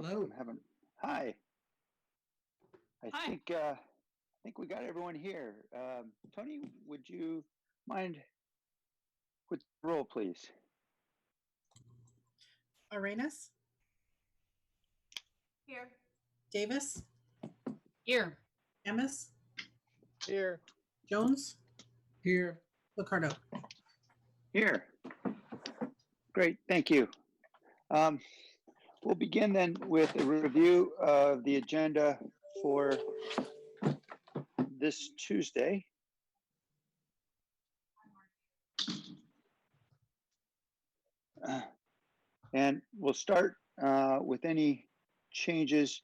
Hello. Hi. I Hi. think we got everyone here. Tony, would you mind with the roll, please? Arenas, Here. Davis, Here. Emmis, Here. Jones, Here. Liccardo. Here. Great, thank you. We'll begin then with a review of the agenda for this Tuesday. And we'll start with any changes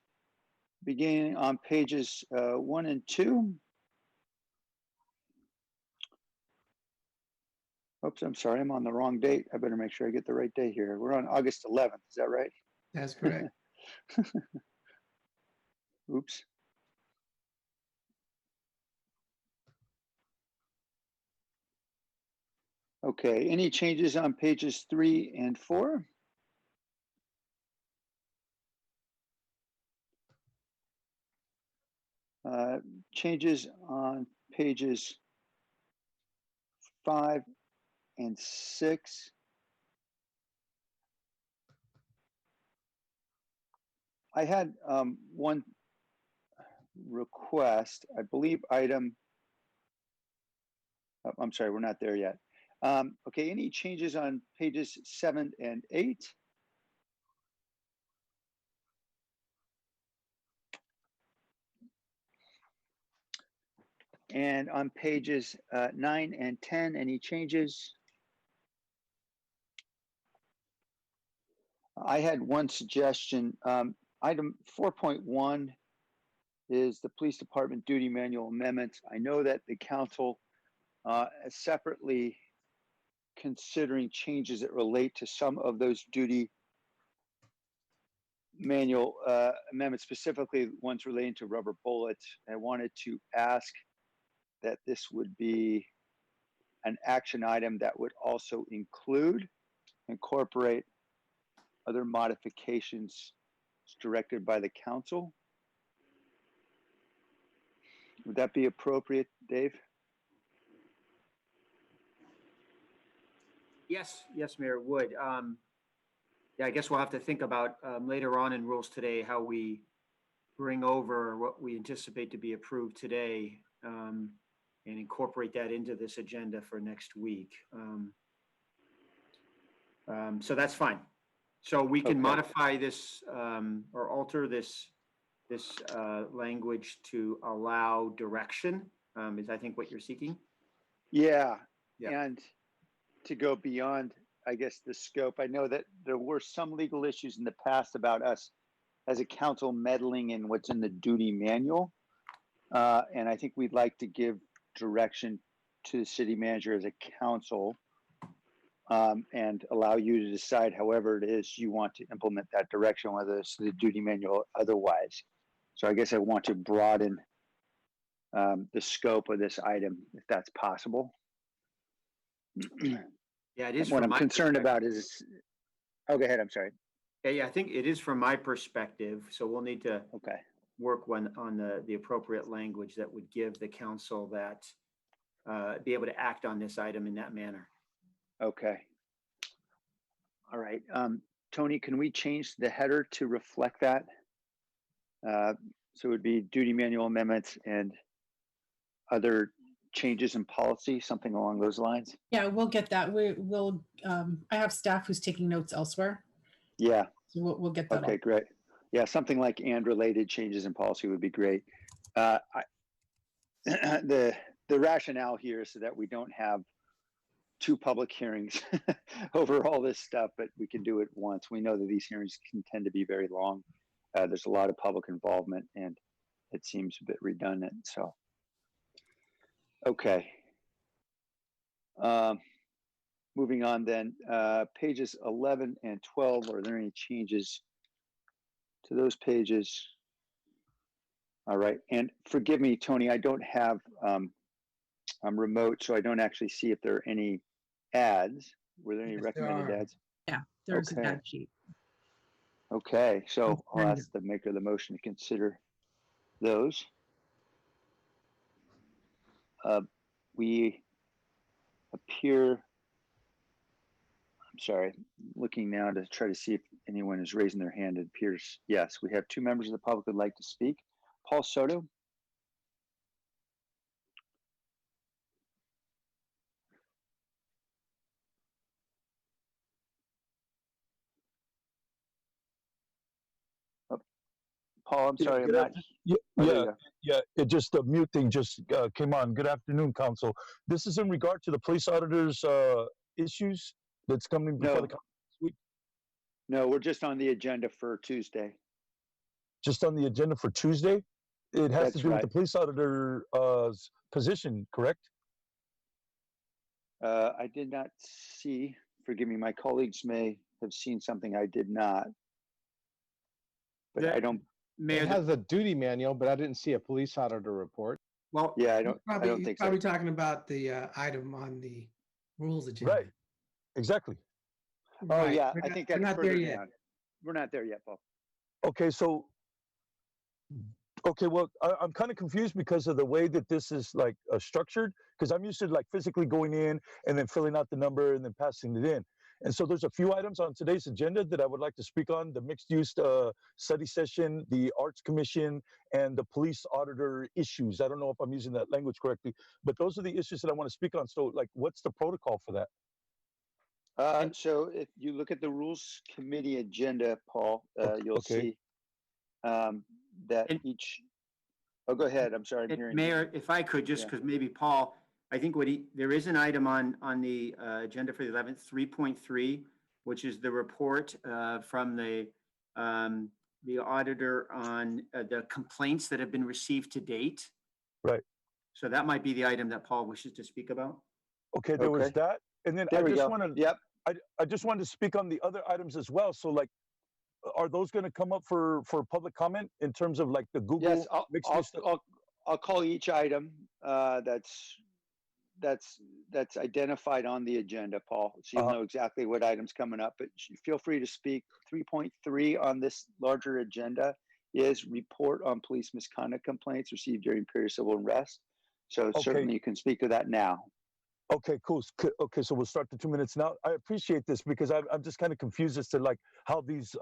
beginning on pages 1 and 2. Oops, I'm sorry, I'm on the wrong date. I better make sure I get the right day here. We're on August 11th, is that right? That's correct. Oops. Okay, any changes on pages 3 and 4? Changes on pages 5 and 6. I had one request, I believe I'm sorry, we're not there yet. Okay, any changes on pages 7 and 8? And on pages 9 and 10, any changes? I had one suggestion. Item 4.1 is the police department duty manual amendments. I know that the council is separately considering changes that relate to some of those duty manual amendments, specifically ones relating to rubber bullets. I wanted to ask that this would be an action item that would also incorporate other modifications directed by the council. Would that be appropriate, Dave? Yes, Mayor, would. Yeah, I guess we'll have to think about later on in rules today how we bring over what we anticipate to be approved today and incorporate that into this agenda for next week. So that's fine. So we can modify this or alter this language to allow direction. Is I think what you're seeking? Yeah, Yeah. and to go beyond, I guess, the scope. I know that there were some legal issues in the past about us as a council meddling in what's in the duty manual. And I think we'd like to give direction to the city manager as a council and allow you to decide however it is you want to implement that direction, whether it's the duty manual or otherwise. So I guess I want to broaden the scope of this item, if that's possible. Yeah, it is. What I'm concerned about is, oh, go ahead, I'm sorry. Yeah, I think it is from my perspective. So we'll need to work on the appropriate language that would give the council that be able to act on this item in that manner. Okay. All right. Tony, can we change the header to reflect that? So it would be duty manual amendments and other changes in policy, something along those lines? Yeah, we'll get that. We'll. I have staff who's taking notes elsewhere. Yeah. So we'll get that. Okay, great. Yeah, something like and related changes in policy would be great. The rationale here is so that we don't have 2 public hearings over all this stuff, but we can do it once. We know that these hearings can tend to be very long. There's a lot of public involvement and it seems a bit redundant. So, okay. Moving on then, pages 11 and 12, are there any changes to those pages? All right, and forgive me, Tony, I don't have, I'm remote, so I don't actually see if there are any ads. Were there any recommended ads? Yeah, there's an ad sheet. Okay, so I'll ask the maker of the motion to consider those. We appear, I'm sorry, looking now to try to see if anyone is raising their hand. It appears, yes, we have 2 members of the public who'd like to speak. Paul Soto. Oh, Paul, I'm Yeah, sorry, I'm good not. Yeah, Oh, there yeah, you go. yeah. It just the mute thing just came on. Good afternoon, Council. This is in regard to the police auditors' issues that's coming before the No, council this week. no, we're just on the agenda for Tuesday. Just on the agenda for Tuesday. It has to That's do with right. the police auditor position, correct? I did not see, forgive me, my colleagues may have seen something I did not. But I don't, Mayor, It has a duty manual, but I didn't see a police auditor report. well, yeah, I He's don't he's think so. probably talking about the item on the rules agenda. Right. Exactly. Oh, Right. yeah, We're I not- think we're that's not there further yet. down. We're not there yet, Paul. Okay, so well, I'm kind of confused because of the way that this is like structured. Because I'm used to like physically going in and then filling out the number and then passing it in. And so there's a few items on today's agenda that I would like to speak on: the mixed use study session, the Arts Commission, and the police auditor issues. I don't know if I'm using that language correctly, but those are the issues that I want to speak on. So, like, what's the protocol for that? So if you look at the Rules Committee agenda, Paul, you'll Okay. see that And- each, oh, go ahead. I'm sorry, I'm hearing you. Mayor, if I could, just Yeah. because maybe Paul, I think there is an item on the agenda for the 11th, 3.3, which is the report from the auditor on the complaints that have been received to date. Right. So that might be the item that Paul wishes to speak about. Okay, there was Okay. that, and then There I we just go. want to. Yep. I just wanted to speak on the other items as well. So, like, are those going to come up for public comment in terms of like the Google Yes, mixed use stuff? I'll call each item that's identified on the agenda, Paul. So you'll know exactly what item's coming up, but feel free to speak. 3.3 on this larger agenda is report on police misconduct complaints received during period of civil unrest. So certainly you can speak to that now. Okay, cool. Okay, so we'll start the 2 minutes now. I appreciate this because I'm just kind of confused as to like how these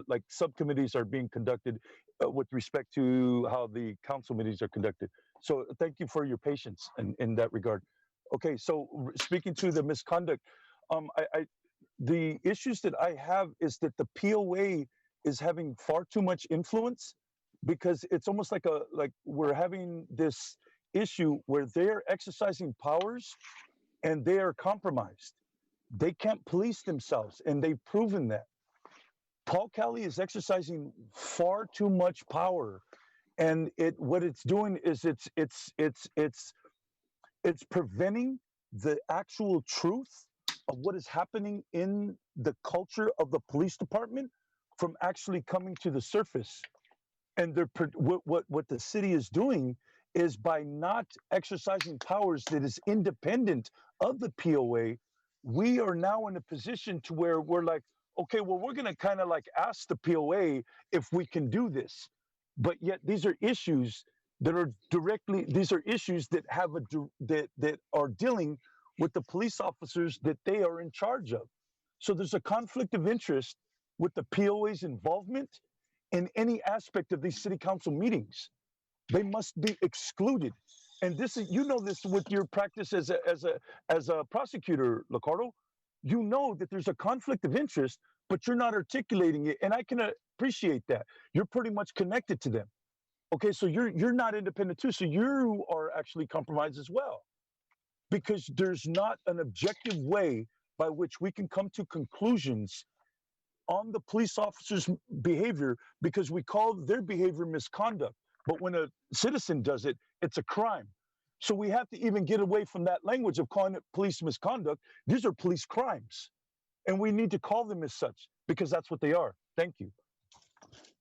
like subcommittees are being conducted with respect to how the council meetings are conducted. So thank you for your patience in that regard. Okay, so speaking to the misconduct, the issues that I have is that the POA is having far too much influence because it's almost like we're having this issue where they're exercising powers and they are compromised. They can't police themselves, and they've proven that. Paul Kelly is exercising far too much power, and what it's doing is it's preventing the actual truth of what is happening in the culture of the police department from actually coming to the surface. And what the city is doing is by not exercising powers that is independent of the POA, we are now in a position to where we're like, okay, well, we're going to kind of like ask the POA if we can do this. But yet these are issues that are issues that have that are dealing with the police officers that they are in charge of. So there's a conflict of interest with the POA's involvement in any aspect of these city council meetings. They must be excluded. And this is, you know, this with your practice as a prosecutor, Licardo. You know that there's a conflict of interest, but you're not articulating it. And I can appreciate that. You're pretty much connected to them. Okay, so you're not independent too. So you are actually compromised as well. Because there's not an objective way by which we can come to conclusions on the police officer's behavior, because we call their behavior misconduct. But when a citizen does it, it's a crime. So we have to even get away from that language of calling it police misconduct. These are police crimes. And we need to call them as such because that's what they are. Thank you.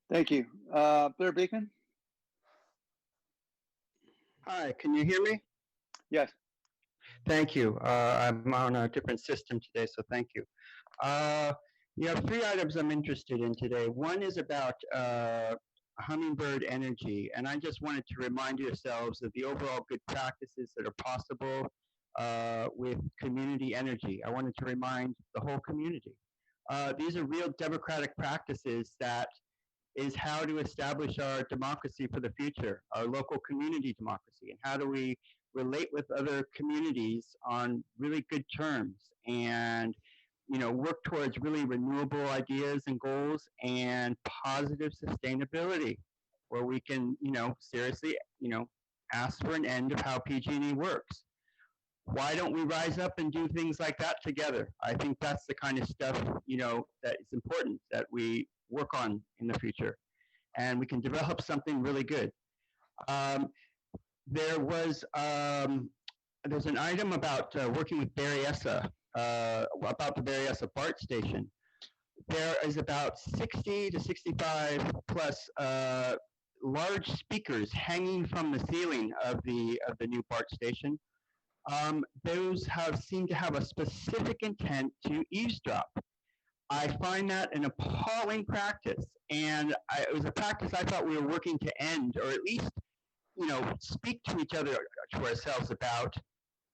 Thank you. Blair Beekman? Hi, can you hear me? Yes. Thank you. I'm on a different system today, so thank you. You have three items I'm interested in today. One is about Hummingbird Energy, and I just wanted to remind yourselves of the overall good practices that are possible with community energy. I wanted to remind the whole community. These are real democratic practices that is how to establish our democracy for the future, our local community democracy, and how do we relate with other communities on really good terms and work towards really renewable ideas and goals and positive sustainability where we can seriously ask for an end of how PG&E works. Why don't we rise up and do things like that together? I think that's the kind of stuff that is important that we work on in the future, and we can develop something really good. There's an item about working with Berryessa, about the Berryessa BART station. There is about 60 to 65 plus large speakers hanging from the ceiling of the new BART station. Those seem to have a specific intent to eavesdrop. I find that an appalling practice, and it was a practice I thought we were working to end, or at least, speak to each other, to ourselves about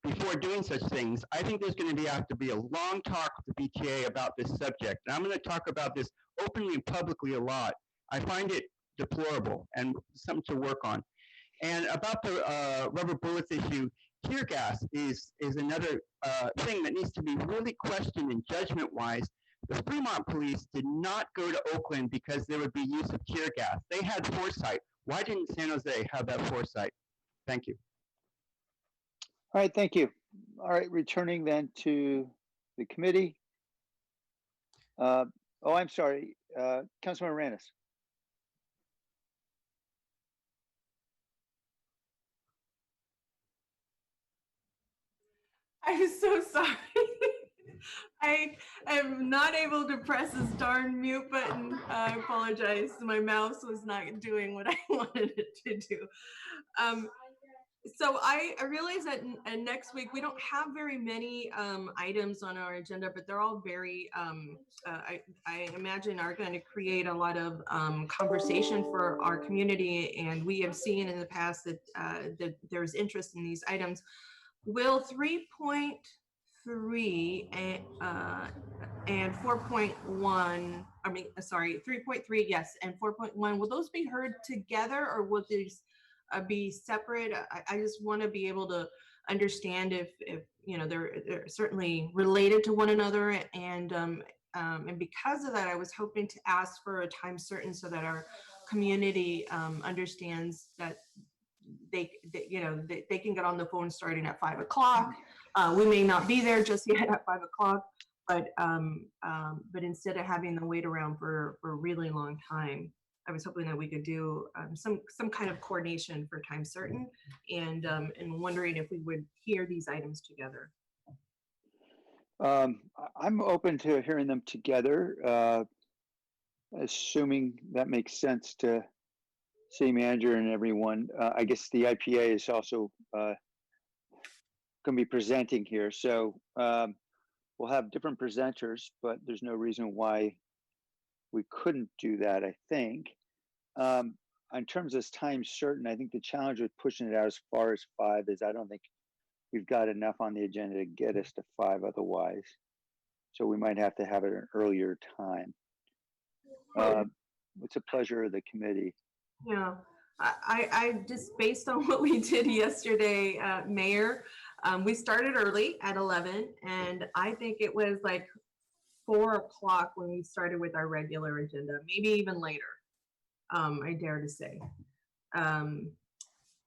before doing such things. I think there's going to have to be a long talk with the BTA about this subject, and I'm going to talk about this openly and publicly a lot. I find it deplorable and something to work on. And about the rubber bullets issue, tear gas is another thing that needs to be really questioned and judgment-wise. The Fremont police did not go to Oakland because there would be use of tear gas. They had foresight. Why didn't San Jose have that foresight? Thank you. All right, thank you. All right, returning then to the committee. I'm sorry, Councilmember Ranis. I'm so sorry. I am not able to press this darn mute button. I apologize. My mouse was not doing what I wanted it to do. So I realize that next week we don't have very many items on our agenda, but they're all very, I imagine, are going to create a lot of conversation for our community. And we have seen in the past that that there's interest in these items. Will 3.3 and 4.1, 3.3, yes, and 4.1, will those be heard together, or will these be separate? I just want to be able to understand if they're certainly related to one another, and because of that, I was hoping to ask for a time certain so that our community understands that they can get on the phone starting at 5 o'clock. We may not be there just yet at 5 o'clock, but instead of having them wait around for a really long time, I was hoping that we could do some kind of coordination for time certain, and wondering if we would hear these items together. I'm open to hearing them together, assuming that makes sense to city manager and everyone. I guess the IPA is also going to be presenting here, so we'll have different presenters, but there's no reason why we couldn't do that, I think. In terms of time certain, I think the challenge with pushing it out as far as 5 is I don't think we've got enough on the agenda to get us to 5 otherwise. So we might have to have it at an earlier time. It's a pleasure of the committee. Yeah, I just, based on what we did yesterday, Mayor, we started early at 11, and I think it was like 4 o'clock when we started with our regular agenda, maybe even later, I dare to say.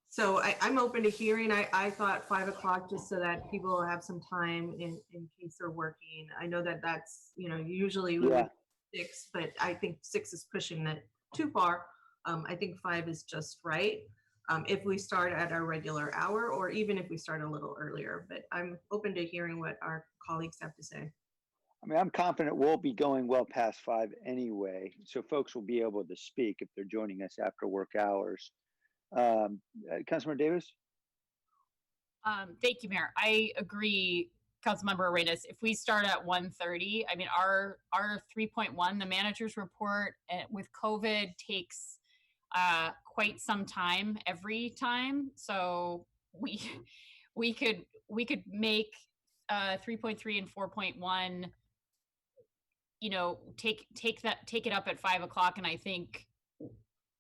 So I'm open to hearing. I thought 5 o'clock, just so that people have some time in case they're working. I know that that's, usually we would 6, but I think 6 is pushing that too far. I think 5 is just right. If we start at our regular hour, or even if we start a little earlier, but I'm open to hearing what our colleagues have to say. I mean, I'm confident we'll be going well past 5 anyway, so folks will be able to speak if they're joining us after work hours. Councilmember Davis? Thank you, Mayor. I agree Councilmember Arenas, if we start at 1:30, I mean, our 3.1, the manager's report with COVID takes quite some time every time. So we could make 3.3 and 4.1, take it up at 5 o'clock. And I think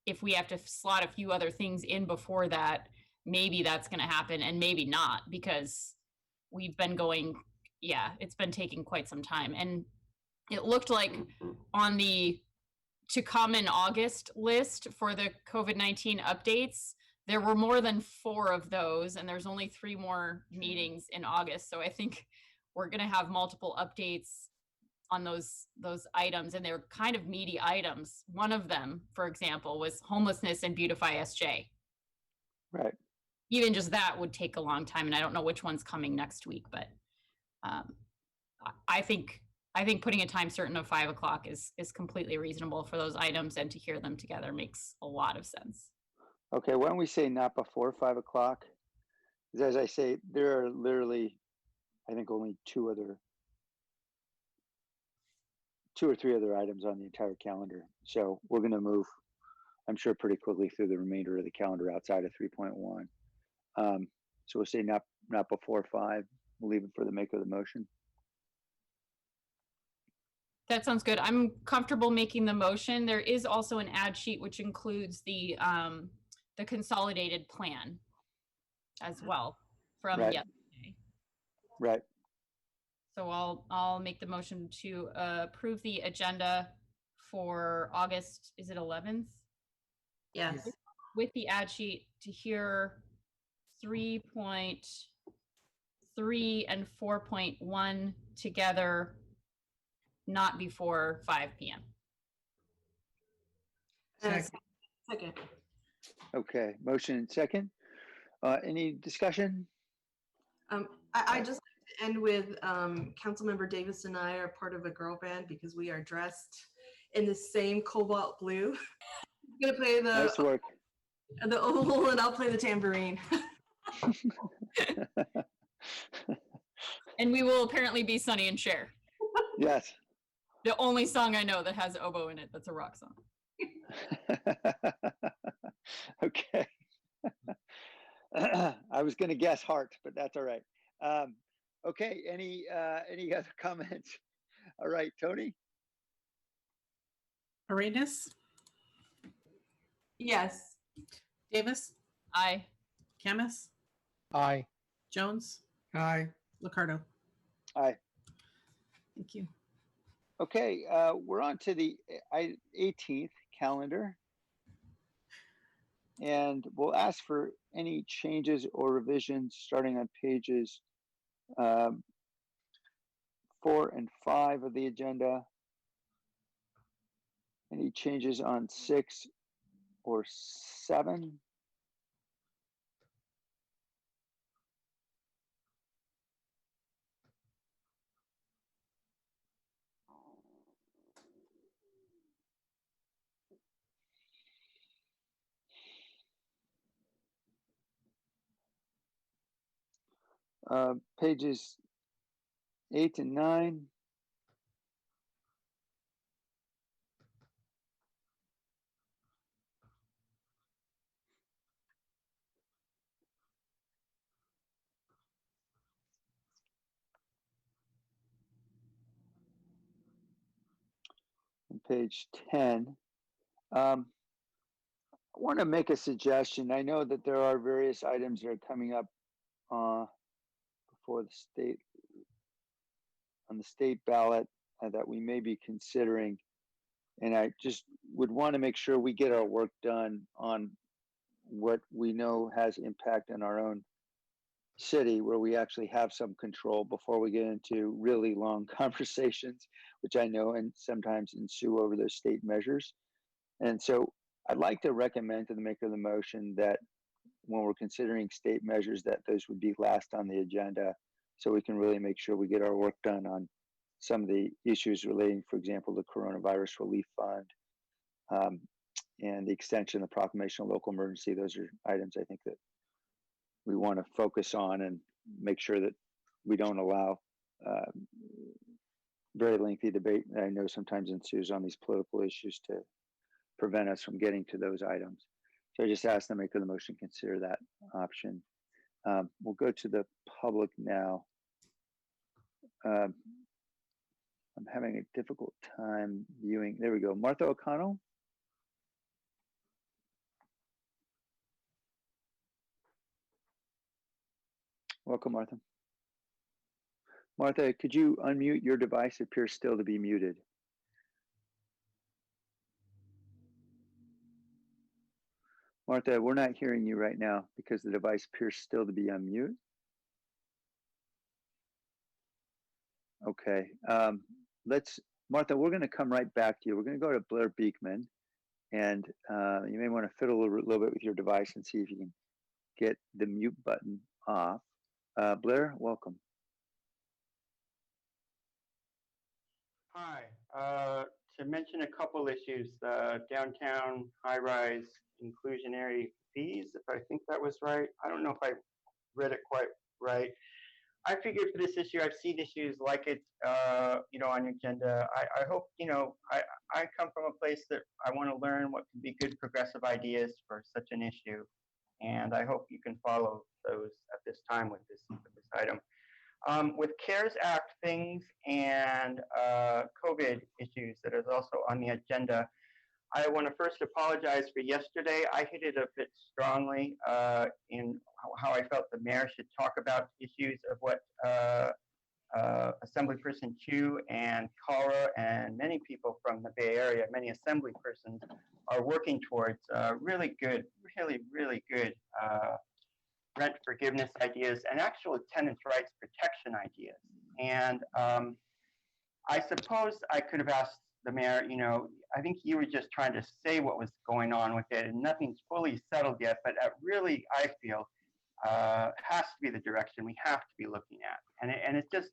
if we have to slot a few other things in before that, maybe that's going to happen, and maybe not, because we've been going, it's been taking quite some time. And it looked like on the to come in August list for the COVID-19 updates, there were more than 4 of those, and there's only 3 more meetings in August. So I think we're going to have multiple updates on those items, and they're kind of meaty items. One of them, for example, was homelessness and beautify SJ. Right. Even just that would take a long time, and I don't know which one's coming next week, but I think putting a time certain of 5 o'clock is completely reasonable for those items, and to hear them together makes a lot of sense. Okay, why don't we say not before 5 o'clock? Because as I say, there are literally, I think, only 2 or 3 other items on the entire calendar. So we're going to move, I'm sure, pretty quickly through the remainder of the calendar outside of 3.1. So we'll say not before 5. We'll leave it for the maker of the motion. That sounds good. I'm comfortable making the motion. There is also an ad sheet which includes the consolidated plan as well from yesterday. Right. So I'll make the motion to approve the agenda for August, is it 11th? Yes. With the ad sheet to hear 3.3 and 4.1 together, not before 5 p.m. Second. Okay, motion and second. Any discussion? I just like to end with Councilmember Davis and I are part of a girl band because we are dressed in the same cobalt blue. I'm gonna play Nice work. the oval, and I'll play the tambourine. And we will apparently be Sonny and Cher. Yes. The only song I know that has oboe in it that's a rock song. Okay. I was going to guess heart, but that's all right. Okay. Any other comments? All right, Tony. Arenas, Yes. Davis, Aye. Camus, Aye. Jones, Aye. Liccardo. Aye. Thank you. Okay. We're on to the 18th calendar. And we'll ask for any changes or revisions starting on pages 4 and 5 of the agenda. Any changes on 6 or 7? Pages 8 and 9. And page 10. I want to make a suggestion. I know that there are various items that are coming up before the state, on the state ballot, that we may be considering. And I just would want to make sure we get our work done on what we know has impact on our own city, where we actually have some control before we get into really long conversations, which I know and sometimes ensue over those state measures. And so I'd like to recommend to the maker of the motion that when we're considering state measures, that those would be last on the agenda, so we can really make sure we get our work done on some of the issues relating, for example, the coronavirus relief fund, and the extension of the proclamation of local emergency. Those are items I think that we want to focus on and make sure that we don't allow very lengthy debate that I know sometimes ensues on these political issues to prevent us from getting to those items. So I just asked the maker of the motion to consider that option. We'll go to the public now. I'm having a difficult time viewing. There we go. Martha O'Connell. Welcome, Martha. Martha, could you unmute your device? It appears still to be muted. Martha, we're not hearing you right now because the device appears still to be on mute. Okay, Martha, we're gonna come right back to you. We're gonna go to Blair Beekman, and you may wanna fiddle a little bit with your device and see if you can get the mute button off. Blair, welcome. Hi. To mention a couple issues, downtown high-rise inclusionary fees, if I think that was right. I don't know if I read it quite right. I figured for this issue, I've seen issues like it, you know, on your agenda. I hope, you know, I come from a place that I want to learn what can be good progressive ideas for such an issue. And I hope you can follow those at this time with this item. With CARES Act things and COVID issues that is also on the agenda, I want to first apologize for yesterday. I hit it a bit strongly in how I felt the mayor should talk about issues of what Assemblyperson Chu and Cara and many people from the Bay Area, many assembly persons, are working towards really good rent forgiveness ideas and actual tenants' rights protection ideas. And I suppose I could have asked the mayor, you know, I think you were just trying to say what was going on with it and nothing's fully settled yet, but really, I feel, has to be the direction we have to be looking at. And it's just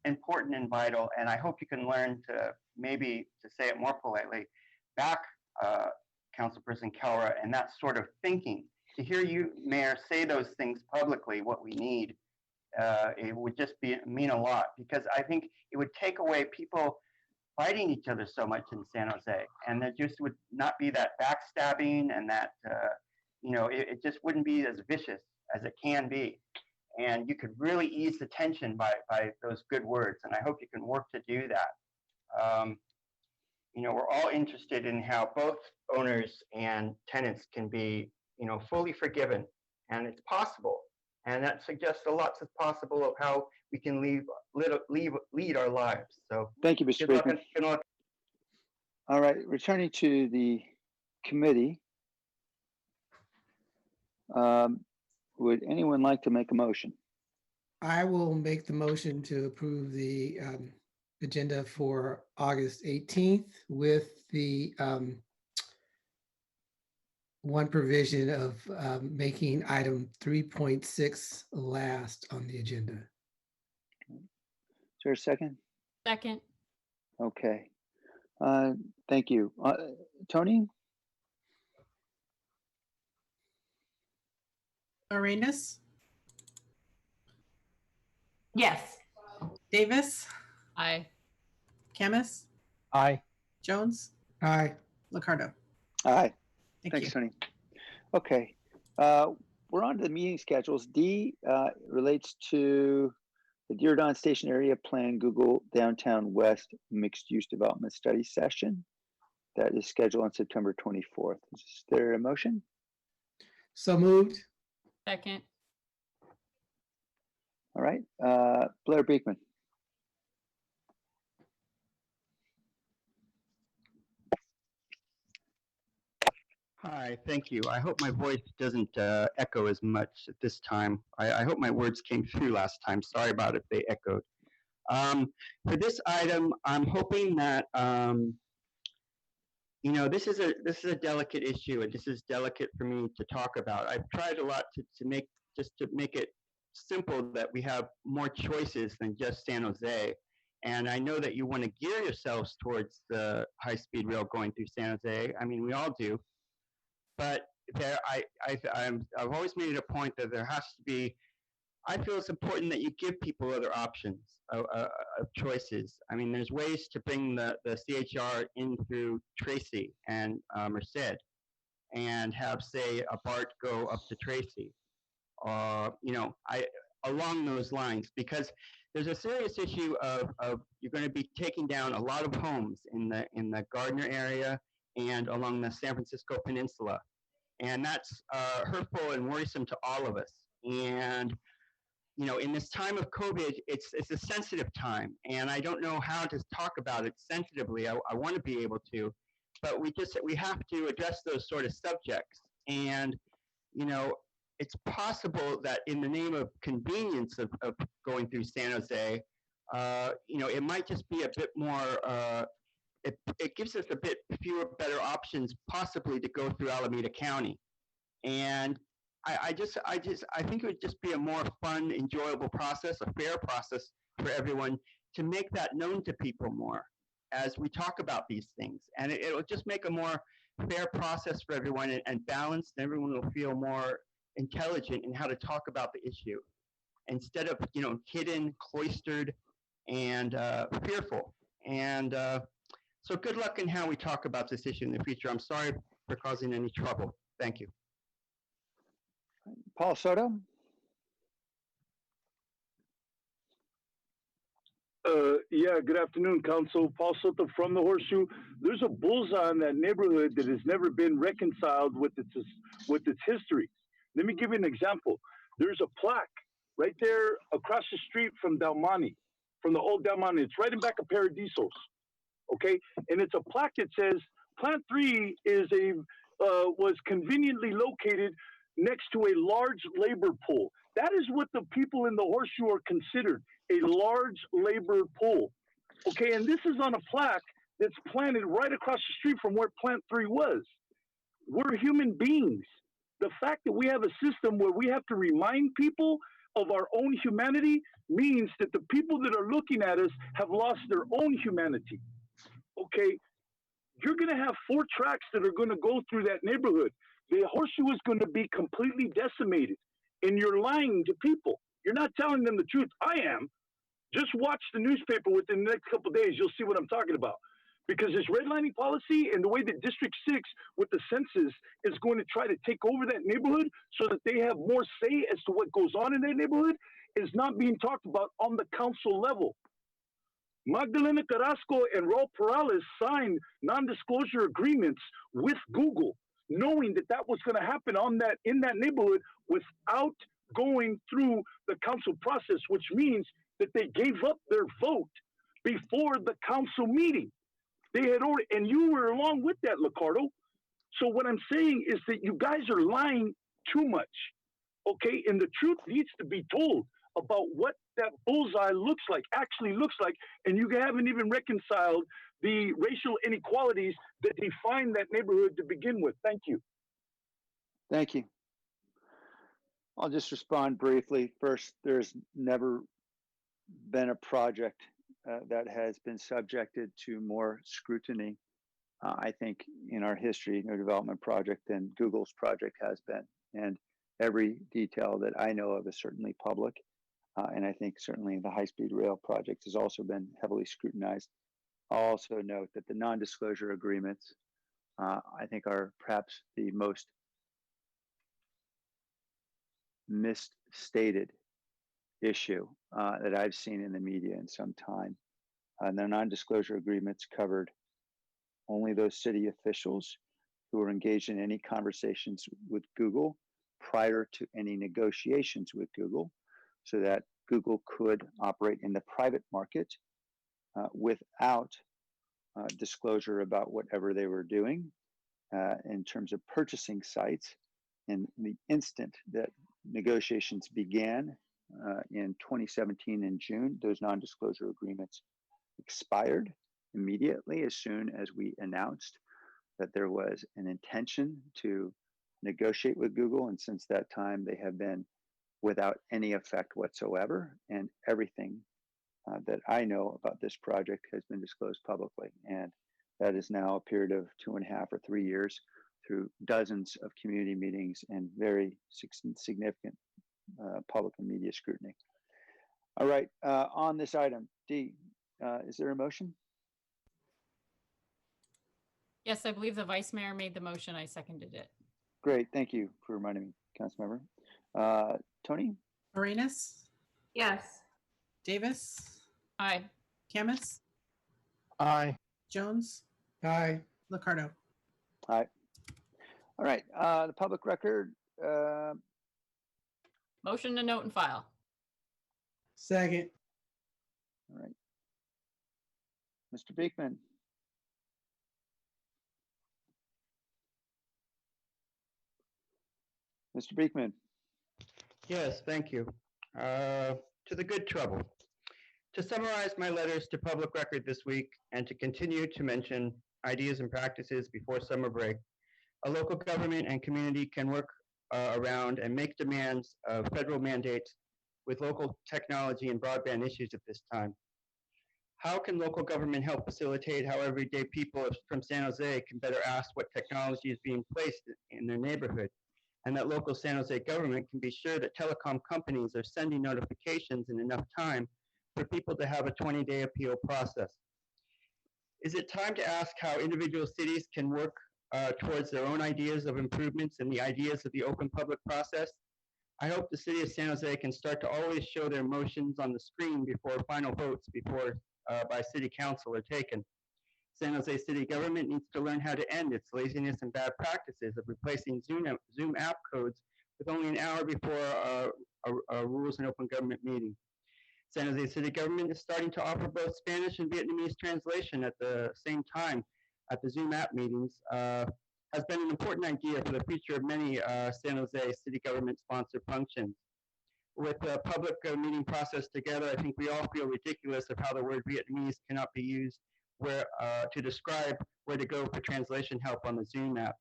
important and vital. And I hope you can learn to, maybe to say it more politely, back Councilperson Kelra and that sort of thinking. To hear you, Mayor, say those things publicly, what we need, it would just mean a lot, because I think it would take away people fighting each other so much in San Jose, and there just would not be that backstabbing and that, you know, it just wouldn't be as vicious as it can be. And you could really ease the tension by those good words, and I hope you can work to do that. You know, we're all interested in how both owners and tenants can be, you know, fully forgiven, and it's possible. And that suggests a lot is possible of how we can lead our lives. So thank you, Mr. Beekman. All right, returning to the committee. Would anyone like to make a motion? I will make the motion to approve the agenda for August 18th with the one provision of making item 3.6 last on the agenda. Is there a second? Second. Okay. Thank you. Tony? Arenas, Yes. Davis, Aye. Camus, Aye. Jones, Aye. Liccardo. Aye. Thank Thanks, you. Tony. Okay. We're on to the meeting schedules. D relates to the Diridon Station Area Plan Google Downtown West Mixed Use Development Study Session. That is scheduled on September 24th. Is there a motion? So moved. Second. All right. Blair Beekman. Hi, thank you. I hope my voice doesn't echo as much at this time. I hope my words came through last time. Sorry about if they echoed. For this item, I'm hoping that you know, this is a delicate issue, and this is delicate for me to talk about. I've tried a lot to make it simple, that we have more choices than just San Jose. And I know that you want to gear yourselves towards the high-speed rail going through San Jose. I mean, we all do. But I've always made it a point that there has to be I feel it's important that you give people other options of choices. I mean, there's ways to bring the CHR in through Tracy and Merced, and have, say, a BART go up to Tracy, you know, along those lines, because there's a serious issue of you're going to be taking down a lot of homes in the Gardner area and along the San Francisco Peninsula, and that's hurtful and worrisome to all of us. And you know, in this time of COVID, it's a sensitive time, and I don't know how to talk about it sensitively. I want to be able to, but we have to address those sort of subjects. And you know, it's possible that in the name of convenience of going through San Jose, you know, it might just be a bit more. It gives us a bit fewer better options, possibly, to go through Alameda County. And I think it would just be a more fun, enjoyable process, a fair process for everyone to make that known to people more as we talk about these things. And it'll just make a more fair process for everyone and balanced, and everyone will feel more intelligent in how to talk about the issue instead of, you know, hidden, cloistered, and fearful. And so good luck in how we talk about this issue in the future. I'm sorry for causing any trouble. Thank you. Paul Soto? Yeah, good afternoon, Council. Paul Soto from the Horseshoe. There's a bullseye in that neighborhood that has never been reconciled with its history. Let me give you an example. There's a plaque right there across the street from Dalmani, from the old Dalmani. It's right in back of Paradisos, okay? And it's a plaque that says Plant 3 is was conveniently located next to a large labor pool. That is what the people in the Horseshoe are considered, a large labor pool. Okay, and this is on a plaque that's planted right across the street from where Plant 3 was. We're human beings. The fact that we have a system where we have to remind people of our own humanity means that the people that are looking at us have lost their own humanity. Okay, you're going to have 4 tracks that are going to go through that neighborhood. The Horseshoe is going to be completely decimated, and you're lying to people. You're not telling them the truth. I am. Just watch the newspaper within the next couple of days. You'll see what I'm talking about. Because this redlining policy and the way that District 6 with the census is going to try to take over that neighborhood so that they have more say as to what goes on in that neighborhood is not being talked about on the council level. Magdalena Carrasco and Raul Perales signed non-disclosure agreements with Google, knowing that that was going to happen in that neighborhood without going through the council process, which means that they gave up their vote before the council meeting. They had already, and you were along with that, Licardo. So what I'm saying is that you guys are lying too much, okay? And the truth needs to be told about what that bullseye actually looks like, and you haven't even reconciled the racial inequalities that define that neighborhood to begin with. Thank you. Thank you. I'll just respond briefly. First, there's never been a project that has been subjected to more scrutiny, I think, in our history, no development project than Google's project has been. And every detail that I know of is certainly public. And I think certainly the high-speed rail project has also been heavily scrutinized. I'll also note that the non-disclosure agreements, I think, are perhaps the most misstated issue that I've seen in the media in some time. And the non-disclosure agreements covered only those city officials who were engaged in any conversations with Google prior to any negotiations with Google, so that Google could operate in the private market without disclosure about whatever they were doing in terms of purchasing sites. And the instant that negotiations began in 2017 in June, those non-disclosure agreements expired immediately as soon as we announced that there was an intention to negotiate with Google. And since that time, they have been without any effect whatsoever. And everything that I know about this project has been disclosed publicly. And that is now a period of 2.5 or 3 years through dozens of community meetings and very significant public and media scrutiny. All right, on this item, D, is there a motion? Yes, I believe the vice mayor made the motion. I seconded it. Great, thank you for reminding me, Councilmember. Tony? Morenus, Yes. Davis, Aye. Camus, Aye. Jones, Aye. Ricardo. Aye. All right, the public record, Motion to note and file. Second. all right. Mr. Beekman? Mr. Beekman? Yes, thank you. To the good trouble. To summarize my letters to public record this week and to continue to mention ideas and practices before summer break, a local government and community can work around and make demands of federal mandates with local technology and broadband issues at this time. How can local government help facilitate how everyday people from San Jose can better ask what technology is being placed in their neighborhood, and that local San Jose government can be sure that telecom companies are sending notifications in enough time for people to have a 20-day appeal process? Is it time to ask how individual cities can work towards their own ideas of improvements and the ideas of the open public process? I hope the city of San Jose can start to always show their motions on the screen before final votes by city council are taken. San Jose city government needs to learn how to end its laziness and bad practices of replacing Zoom app codes with only an hour before a rules and open government meeting. San Jose city government is starting to offer both Spanish and Vietnamese translation at the same time at the Zoom app meetings. Has been an important idea for the future of many San Jose city government sponsored functions. With the public meeting process together, I think we all feel ridiculous of how the word Vietnamese cannot be used to describe where to go for translation help on the Zoom app.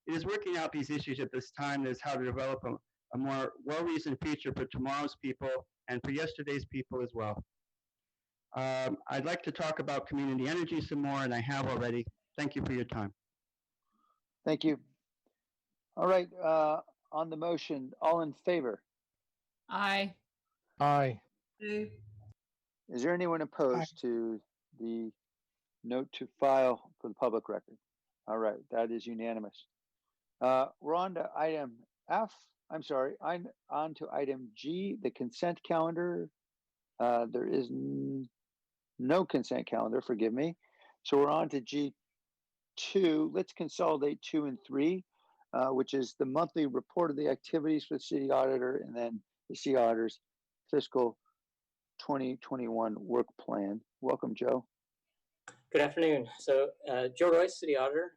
It is working out these issues at this time is how to develop a more well-reasoned future for tomorrow's people and for yesterday's people as well. I'd like to talk about community energy some more, and I have already. Thank you for your time. Thank you. All right, on the motion, all in favor? Aye. Aye. Is there anyone opposed to the note to file for the public record? All right, that is unanimous. We're on to item F. I'm sorry, I'm on to item G, the consent calendar. There is no consent calendar, forgive me. So we're on to G2. Let's consolidate 2 and 3, which is the monthly report of the activities for the city auditor and then the city auditor's fiscal 2021 work plan. Welcome, Joe. Good afternoon. So Joe Royce, City Auditor.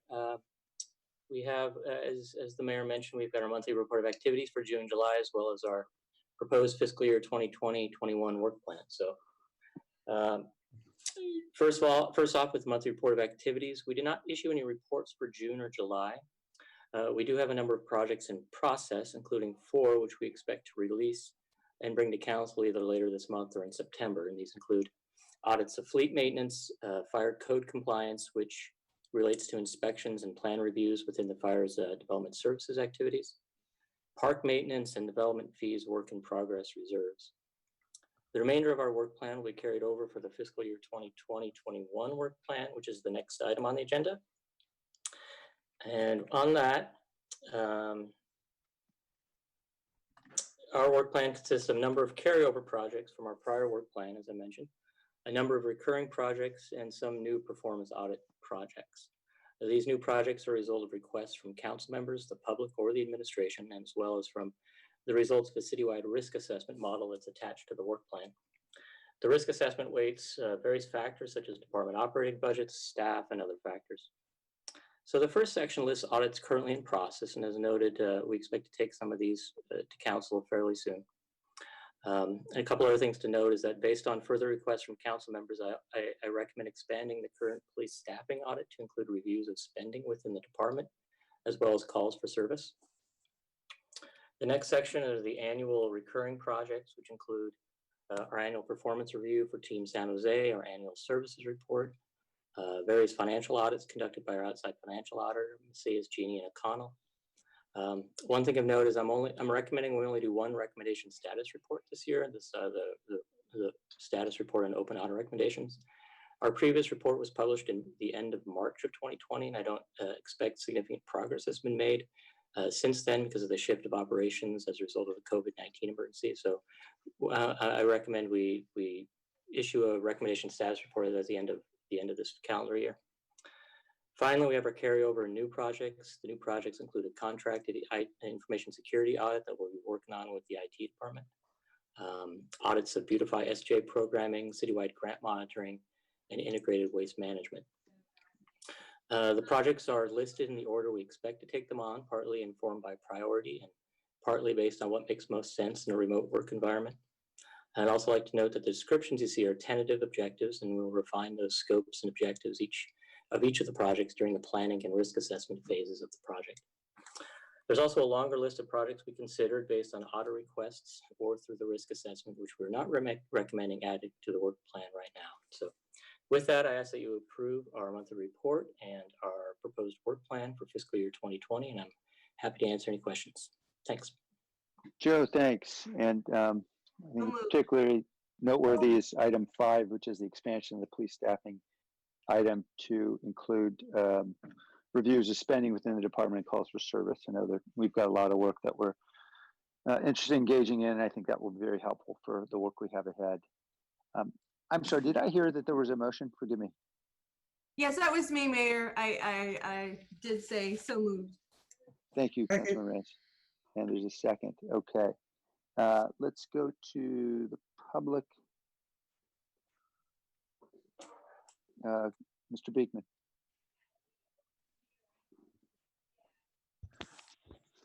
We have, as the mayor mentioned, we've got our monthly report of activities for June, July, as well as our proposed fiscal year 2020-21 work plan. So first off with the monthly report of activities, we did not issue any reports for June or July. We do have a number of projects in process, including 4, which we expect to release and bring to council either later this month or in September. And these include audits of fleet maintenance, fire code compliance, which relates to inspections and plan reviews within the fire's development services activities, park maintenance and development fees, work in progress reserves. The remainder of our work plan will be carried over for the fiscal year 2020-21 work plan, which is the next item on the agenda. And on that, our work plan consists of a number of carryover projects from our prior work plan, as I mentioned, a number of recurring projects, and some new performance audit projects. Now, these new projects are a result of requests from council members, the public, or the administration, as well as from the results of a citywide risk assessment model that's attached to the work plan. The risk assessment weights various factors such as department operating budgets, staff, and other factors. So the first section lists audits currently in process, and as noted, we expect to take some of these to council fairly soon. And a couple other things to note is that based on further requests from council members, I recommend expanding the current police staffing audit to include reviews of spending within the department, as well as calls for service. The next section are the annual recurring projects, which include our annual performance review for Team San Jose, our annual services report, various financial audits conducted by our outside financial auditor, CSG and OConnell, One thing of note is I'm recommending we only do one recommendation status report this year. This the status report on open audit recommendations. Our previous report was published in the end of March of 2020, and I don't expect significant progress has been made since then because of the shift of operations as a result of the COVID-19 emergency. So I recommend we issue a recommendation status report at the end of this calendar year. Finally, we have our carryover new projects. The new projects include a contracted information security audit that we'll be working on with the IT department, audits of Beautify SJ programming, citywide grant monitoring, and integrated waste management. The projects are listed in the order we expect to take them on, partly informed by priority and partly based on what makes most sense in a remote work environment. I'd also like to note that the descriptions you see are tentative objectives, and we'll refine those scopes and objectives each of the projects during the planning and risk assessment phases of the project. There's also a longer list of projects we considered based on audit requests or through the risk assessment, which we're not recommending added to the work plan right now. So with that, I ask that you approve our monthly report and our proposed work plan for fiscal year 2020, and I'm happy to answer any questions. Thanks. Joe, thanks. And I think particularly noteworthy is item 5, which is the expansion of the police staffing item to include reviews of spending within the department and calls for service. I know that we've got a lot of work that we're interested in engaging in, and I think that will be very helpful for the work we have ahead. I'm sorry, did I hear that there was a motion? Forgive me. Yes, that was me, Mayor. I did say so moved. Thank you, Councilman Reyes. And there's a second. Okay. Let's go to the public. Mr. Beekman.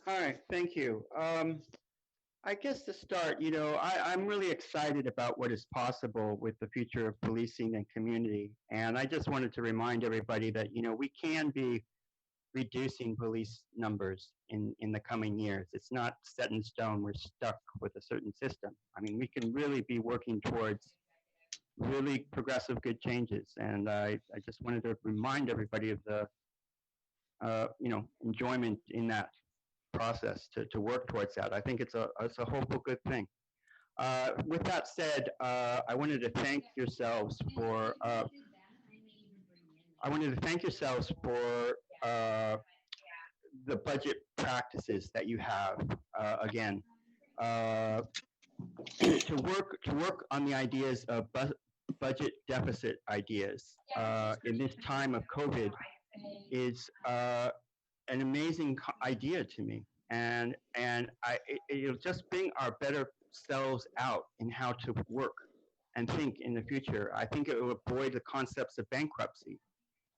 All right, thank you. I guess to start, I'm really excited about what is possible with the future of policing and community. And I just wanted to remind everybody that, we can be reducing police numbers in the coming years. It's not set in stone. We're stuck with a certain system. I mean, we can really be working towards really progressive good changes. And I just wanted to remind everybody of the, enjoyment in that process to work towards that. I think it's a hopeful good thing. With that said, I wanted to thank yourselves for the budget practices that you have. Again, to work on the ideas of budget deficit ideas in this time of COVID is an amazing idea to me, and it'll just bring our better selves out in how to work and think in the future. I think it will avoid the concepts of bankruptcy,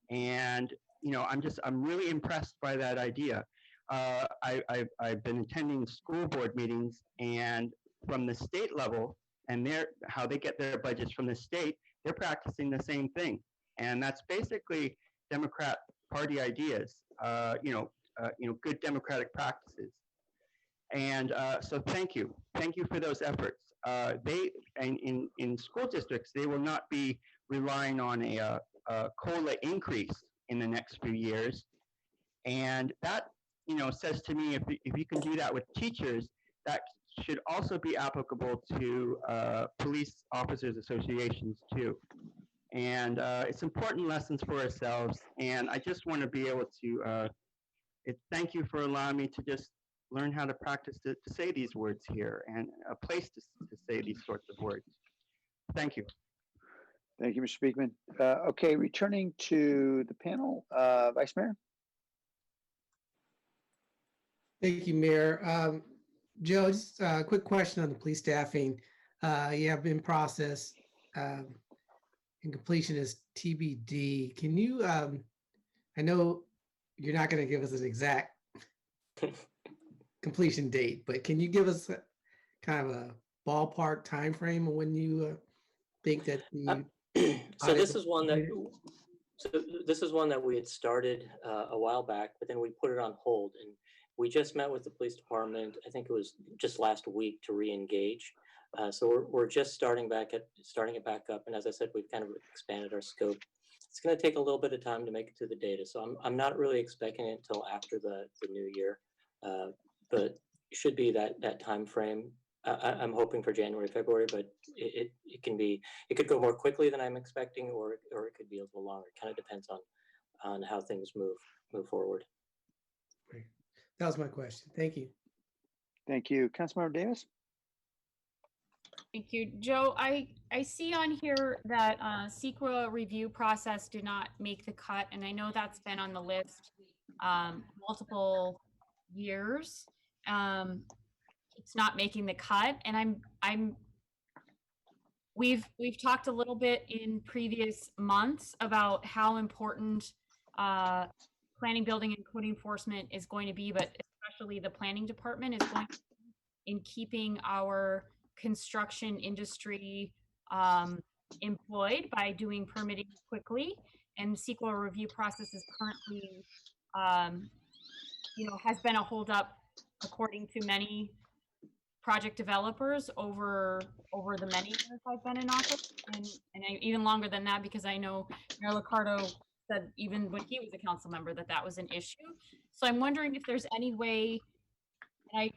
and I'm really impressed by that idea. I've been attending school board meetings, and from the state level, and how they get their budgets from the state, they're practicing the same thing, and that's basically Democrat Party ideas. Good democratic practices. And so thank you for those efforts. In school districts, they will not be relying on a COLA increase in the next few years. And that, says to me, if you can do that with teachers, that should also be applicable to police officers associations too. And it's important lessons for ourselves. And I just want to be able to thank you for allowing me to just learn how to practice to say these words here, and a place to say these sorts of words. Thank you. Thank you, Mr. Beekman. Okay, returning to the panel, Vice Mayor. Thank you, Mayor. Joe, just a quick question on the police staffing. You have in process and completion is TBD. Can you, I know you're not going to give us an exact completion date, but can you give us kind of a ballpark time frame of when you think that the so this is one that we had started a while back, but then we put it on hold, and we just met with the police department. I think it was just last week to re-engage. So we're just starting it back up, and as I said, we've kind of expanded our scope. It's going to take a little bit of time to make it to the data, so I'm not really expecting it until after the new year. But it should be that time frame. I'm hoping for January, February, but it could go more quickly than I'm expecting, or it could be a little longer. It kind of depends on how things move forward. Great. That was my question. Thank you. Thank you. Councilmember Davis? Thank you, Joe. I see on here that CEQA review process did not make the cut, and I know that's been on the list multiple years. It's not making the cut, and we've talked a little bit in previous months about how important planning, building, and code enforcement is going to be, but especially the planning department is going to be in keeping our construction industry employed by doing permitting quickly. And the CEQA review process is currently, has been a holdup according to many project developers over the many years I've been in office, and even longer than that, because I know Mayor Liccardo said even when he was a council member that was an issue. So I'm wondering if there's any way, and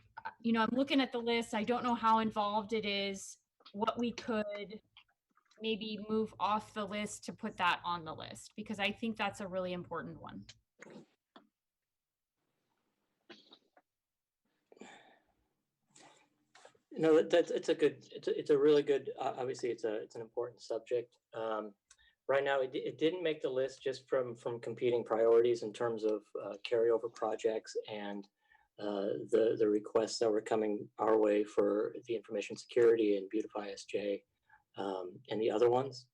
I'm looking at the list, I don't know how involved it is, what we could maybe move off the list to put that on the list, because I think that's a really important one. No, it's a really good, obviously it's an important subject. Right now, it didn't make the list just from competing priorities in terms of carryover projects and the requests that were coming our way for the information security and Beautify SJ and the other ones.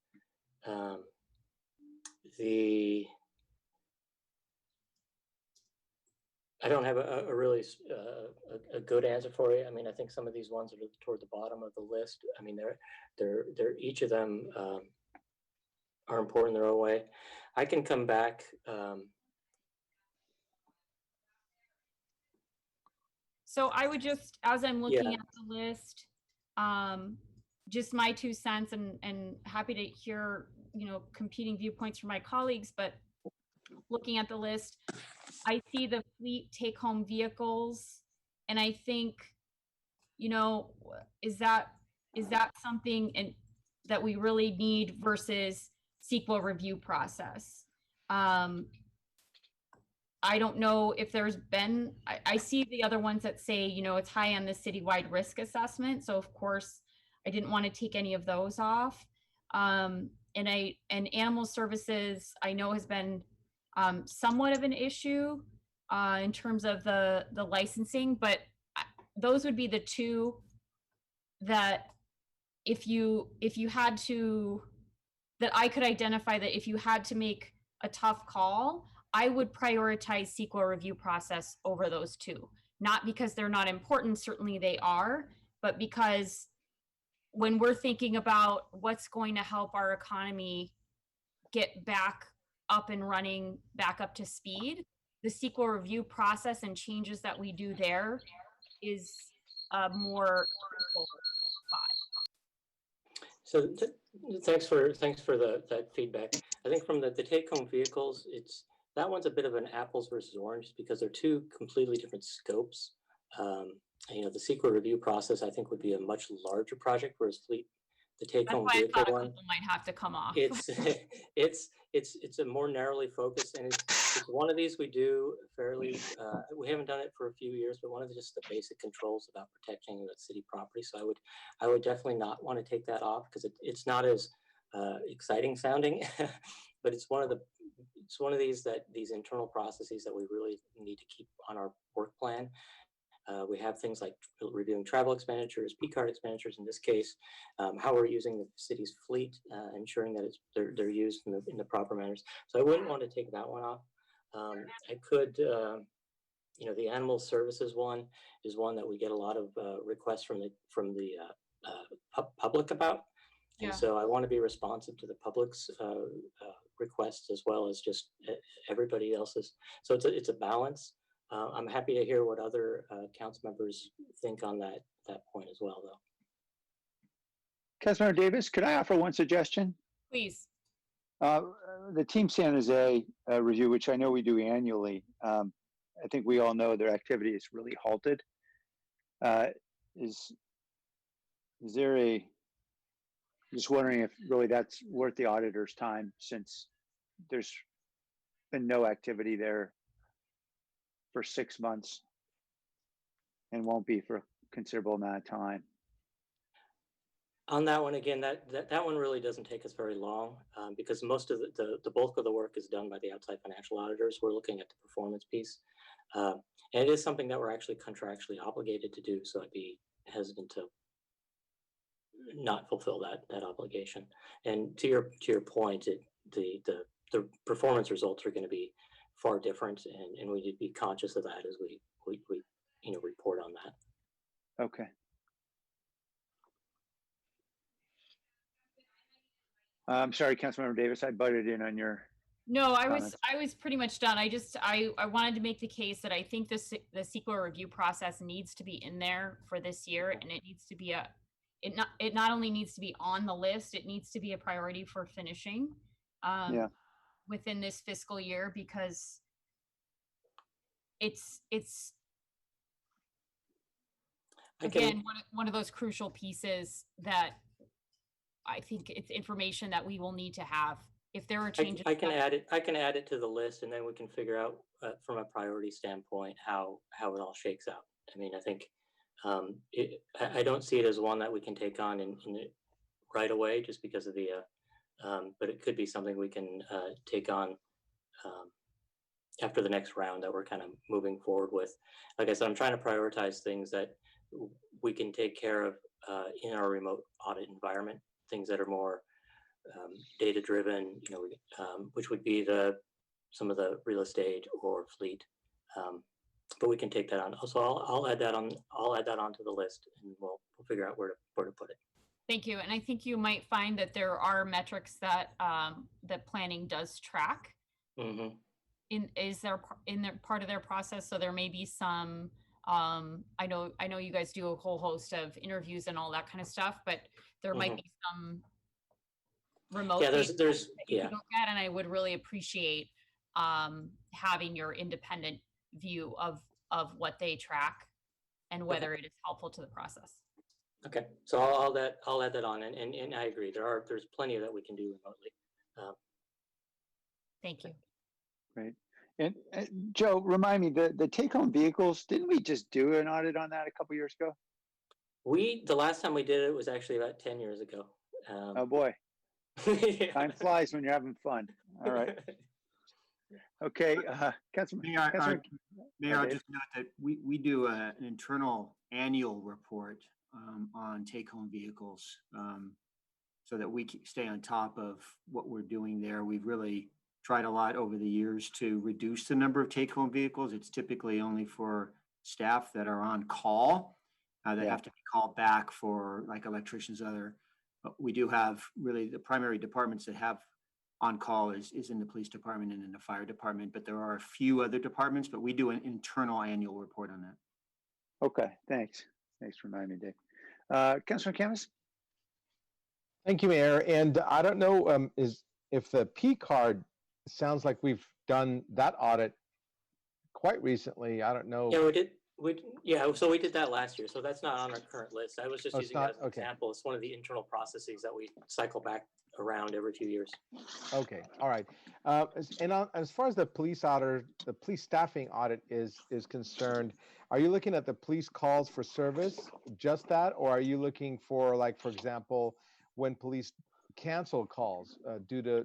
I don't have a really a good answer for you. I mean, I think some of these ones are toward the bottom of the list. I mean, they're each of them are important in their own way. I can come back. So I would just, as I'm looking at the list, just my 2 cents, and happy to hear, competing viewpoints from my colleagues, but looking at the list, I see the fleet take-home vehicles, and I think, is that something that we really need versus CEQA review process? I don't know if there's been, I see the other ones that say, it's high on the citywide risk assessment. So of course I didn't want to take any of those off. And animal services, I know has been somewhat of an issue in terms of the licensing, but those would be the two that if you had to, that I could identify that if you had to make a tough call, I would prioritize CEQA review process over those two. Not because they're not important, certainly they are, but because when we're thinking about what's going to help our economy get back up and running, back up to speed, the CEQA review process and changes that we do there is a more critical spot. So thanks for that feedback. I think from the take-home vehicles, that one's a bit of an apples versus oranges because they're two completely different scopes. The CEQA review process, I think, would be a much larger project, whereas the take-home vehicle one might have to come off. It's a more narrowly focused, and it's one of these we do fairly. We haven't done it for a few years, but one of just the basic controls about protecting the city property. So I would definitely not want to take that off because it's not as exciting sounding, but it's one of these internal processes that we really need to keep on our work plan. We have things like reviewing travel expenditures, P-card expenditures in this case, how we're using the city's fleet, ensuring that they're used in the proper manners. So I wouldn't want to take that one off. I could, the animal services one is one that we get a lot of requests from the public about. And so I want to be responsive to the public's requests as well as just everybody else's. So it's a balance. I'm happy to hear what other council members think on that point as well, though. Councilmember Davis, could I offer one suggestion? Please. The Team San Jose review, which I know we do annually, I think we all know their activity is really halted. Is there just wondering if really that's worth the auditor's time, since there's been no activity there for 6 months and won't be for a considerable amount of time. On that one, again, that one really doesn't take us very long, because most of the bulk of the work is done by the outside financial auditors. We're looking at the performance piece. And it is something that we're actually contractually obligated to do. So I'd be hesitant to not fulfill that obligation. And to your point, the performance results are going to be far different, and we need to be conscious of that as we report on that. Okay. I'm sorry, Councilmember Davis, I butted in on your. No, comments. I was pretty much done. I wanted to make the case that I think the CEQA review process needs to be in there for this year, and it needs to be it not only needs to be on the list, it needs to be a priority for finishing within this fiscal year, because it's again one of those crucial pieces that I think it's information that we will need to have. If there are changes, I can add it to the list, and then we can figure out from a priority standpoint how it all shakes out. I mean, I think I don't see it as one that we can take on in right away, just because of the but it could be something we can take on after the next round that we're kind of moving forward with. Like I said, I'm trying to prioritize things that we can take care of in our remote audit environment, things that are more data driven, which would be some of the real estate or fleet. But we can take that on. So I'll add that on. I'll add that onto the list, and we'll figure out where to put it. Thank you. And I think you might find that there are metrics that that planning does track. Mm-hmm. Is there in their part of their process? So there may be some. I know you guys do a whole host of interviews and all that kind of stuff, but there might be some remote. Yeah, there's look at, and I would really appreciate having your independent view of what they track and whether it is helpful to the process. Okay, so I'll add that on, and I agree. There's plenty that we can do remotely. Thank you. Great. And Joe, remind me, the take-home vehicles, didn't we just do an audit on that a couple years ago? The last time we did it was actually about 10 years ago. Oh boy. Yeah. Time flies when you're having fun. All right. Okay, Councilman. May I just note that we do an internal annual report on take-home vehicles, so that we stay on top of what we're doing there. We've really tried a lot over the years to reduce the number of take-home vehicles. It's typically only for staff that are on call, that have to be called back for, like, electricians, but we do have really the primary departments that have on call is in the police department and in the fire department, but there are a few other departments, but we do an internal annual report on that. Okay, thanks. Thanks for reminding me, Dave. Councilman Camus? Thank you, Mayor. And I don't know if the P card, sounds like we've done that audit quite recently. I don't know. Yeah, we did. So we did that last year. So that's not on our current list. I was just using that as an example. It's one of the internal processes that we cycle back around every few years. Okay, all right. As far as the police auditor, the police staffing audit is concerned, are you looking at the police calls for service, just that, or are you looking for, like, for example, when police cancel calls due to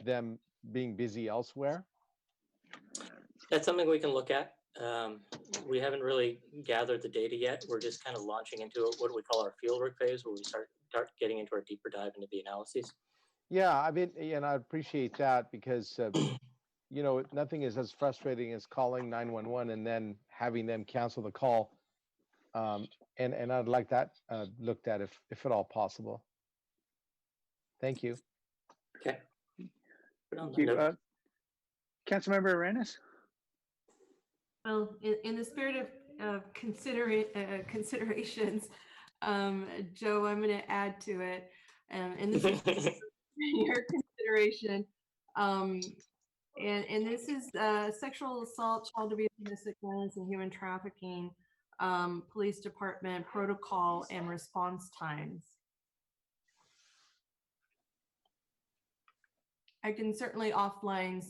them being busy elsewhere? That's something we can look at. We haven't really gathered the data yet. We're just kind of launching into what we call our fieldwork phase, where we start getting into our deeper dive into the analyses. Yeah, I mean, and I appreciate that, because nothing is as frustrating as calling 911 and then having them cancel the call. And I'd like that looked at if at all possible. Thank you. Okay. Thank you. Councilmember Arenas? Well, in the spirit of considerations, Joe, I'm going to add to it. And this is your consideration. And this is sexual assault, child abuse, domestic violence, and human trafficking, police department protocol and response times. I can certainly offline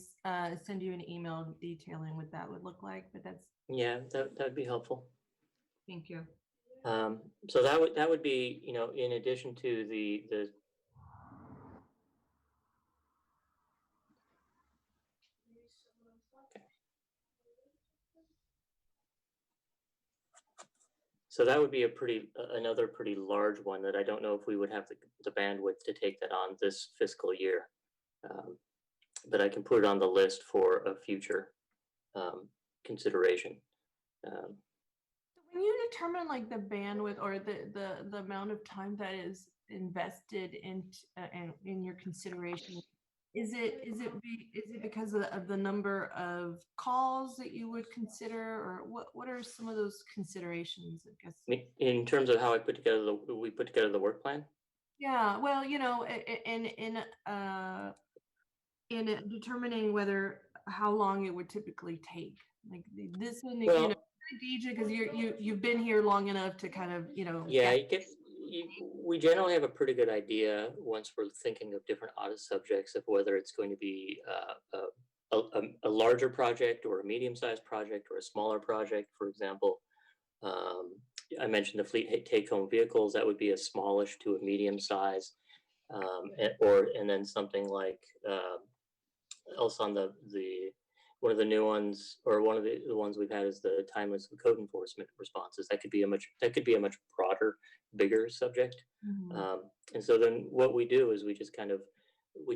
send you an email detailing what that would look like, but that's, Yeah, that'd be helpful. thank you. So that would be, you know, in addition to the so that would be another pretty large one that I don't know if we would have the bandwidth to take that on this fiscal year. But I can put it on the list for a future consideration. When you determine like the bandwidth or the amount of time that is invested in your consideration, is it because of the number of calls that you would consider, or what are some of those considerations, I guess? In terms of how we put together the work plan? Yeah, well, you know, in determining how long it would typically take, like this one, Well, you know, gauge it because you've been here long enough to kind of, you know. Yeah, we generally have a pretty good idea once we're thinking of different audit subjects of whether it's going to be a larger project or a medium-sized project or a smaller project. For example, I mentioned the fleet take-home vehicles. That would be a smallish to a medium size, and then something like else on the one of the new ones, or one of the ones we've had is the timeless code enforcement responses. That could be a much broader, bigger subject. Mhm. And so then what we do is we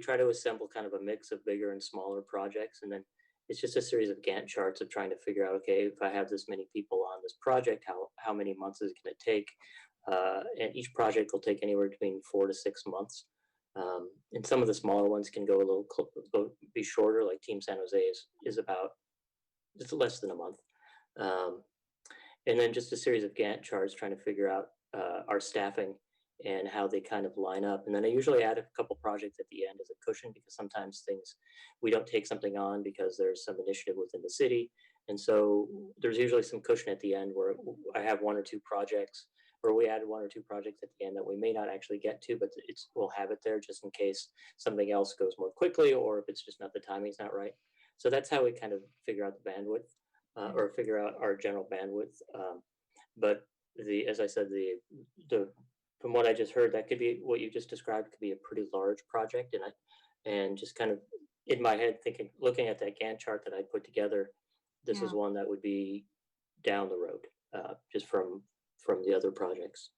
try to assemble kind of a mix of bigger and smaller projects, and then it's just a series of Gantt charts of trying to figure out, okay, if I have this many people on this project, how many months is it going to take? And each project will take anywhere between 4 to 6 months. And some of the smaller ones can go be shorter, like Team San Jose is about just less than a month. And then just a series of Gantt charts trying to figure out our staffing and how they kind of line up. And then I usually add a couple projects at the end as a cushion, because sometimes we don't take something on because there's some initiative within the city. And so there's usually some cushion at the end where I have 1 or 2 projects, or we add 1 or 2 projects at the end that we may not actually get to, but we'll have it there just in case something else goes more quickly, or if it's just not, the timing's not right. So that's how we kind of figure out the bandwidth, or figure out our general bandwidth. But as I said, from what I just heard, that could be what you just described, could be a pretty large project. And just kind of in my head looking at that Gantt chart that I put together, this is one that would be down the road, just from the other projects.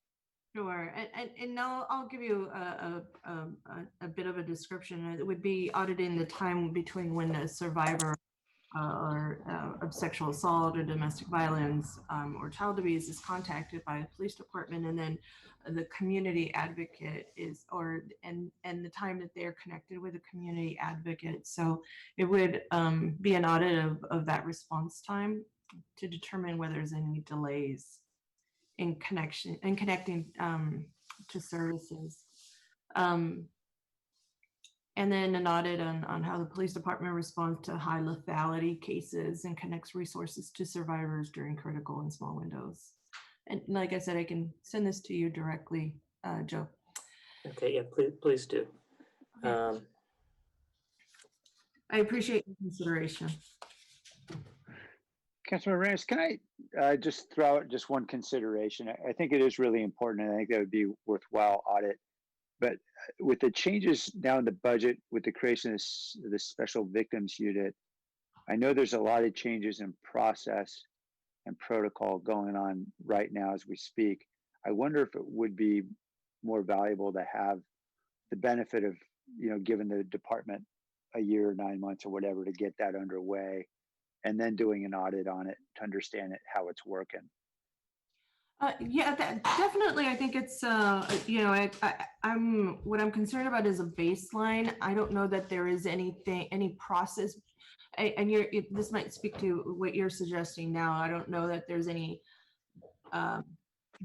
Sure, and now I'll give you a bit of a description. It would be auditing the time between when a survivor of sexual assault or domestic violence or child abuse is contacted by a police department, and then the community advocate and the time that they're connected with a community advocate. So it would be an audit of that response time to determine whether there's any delays in connecting to services. And then an audit on how the police department responds to high lethality cases and connects resources to survivors during critical and small windows. And like I said, I can send this to you directly, Joe. Okay, yeah, please do. I appreciate your consideration. Councilman Reyes, can I just throw out just one consideration? I think it is really important, and I think that would be worthwhile audit. But with the changes now in the budget, with the creation of the special victims unit, I know there's a lot of changes in process and protocol going on right now as we speak. I wonder if it would be more valuable to have the benefit of, giving the department a year, 9 months or whatever to get that underway, and then doing an audit on it to understand how it's working. Yeah, definitely. I think it's, what I'm concerned about is a baseline. I don't know that there is any process, and this might speak to what you're suggesting now. I don't know that there's any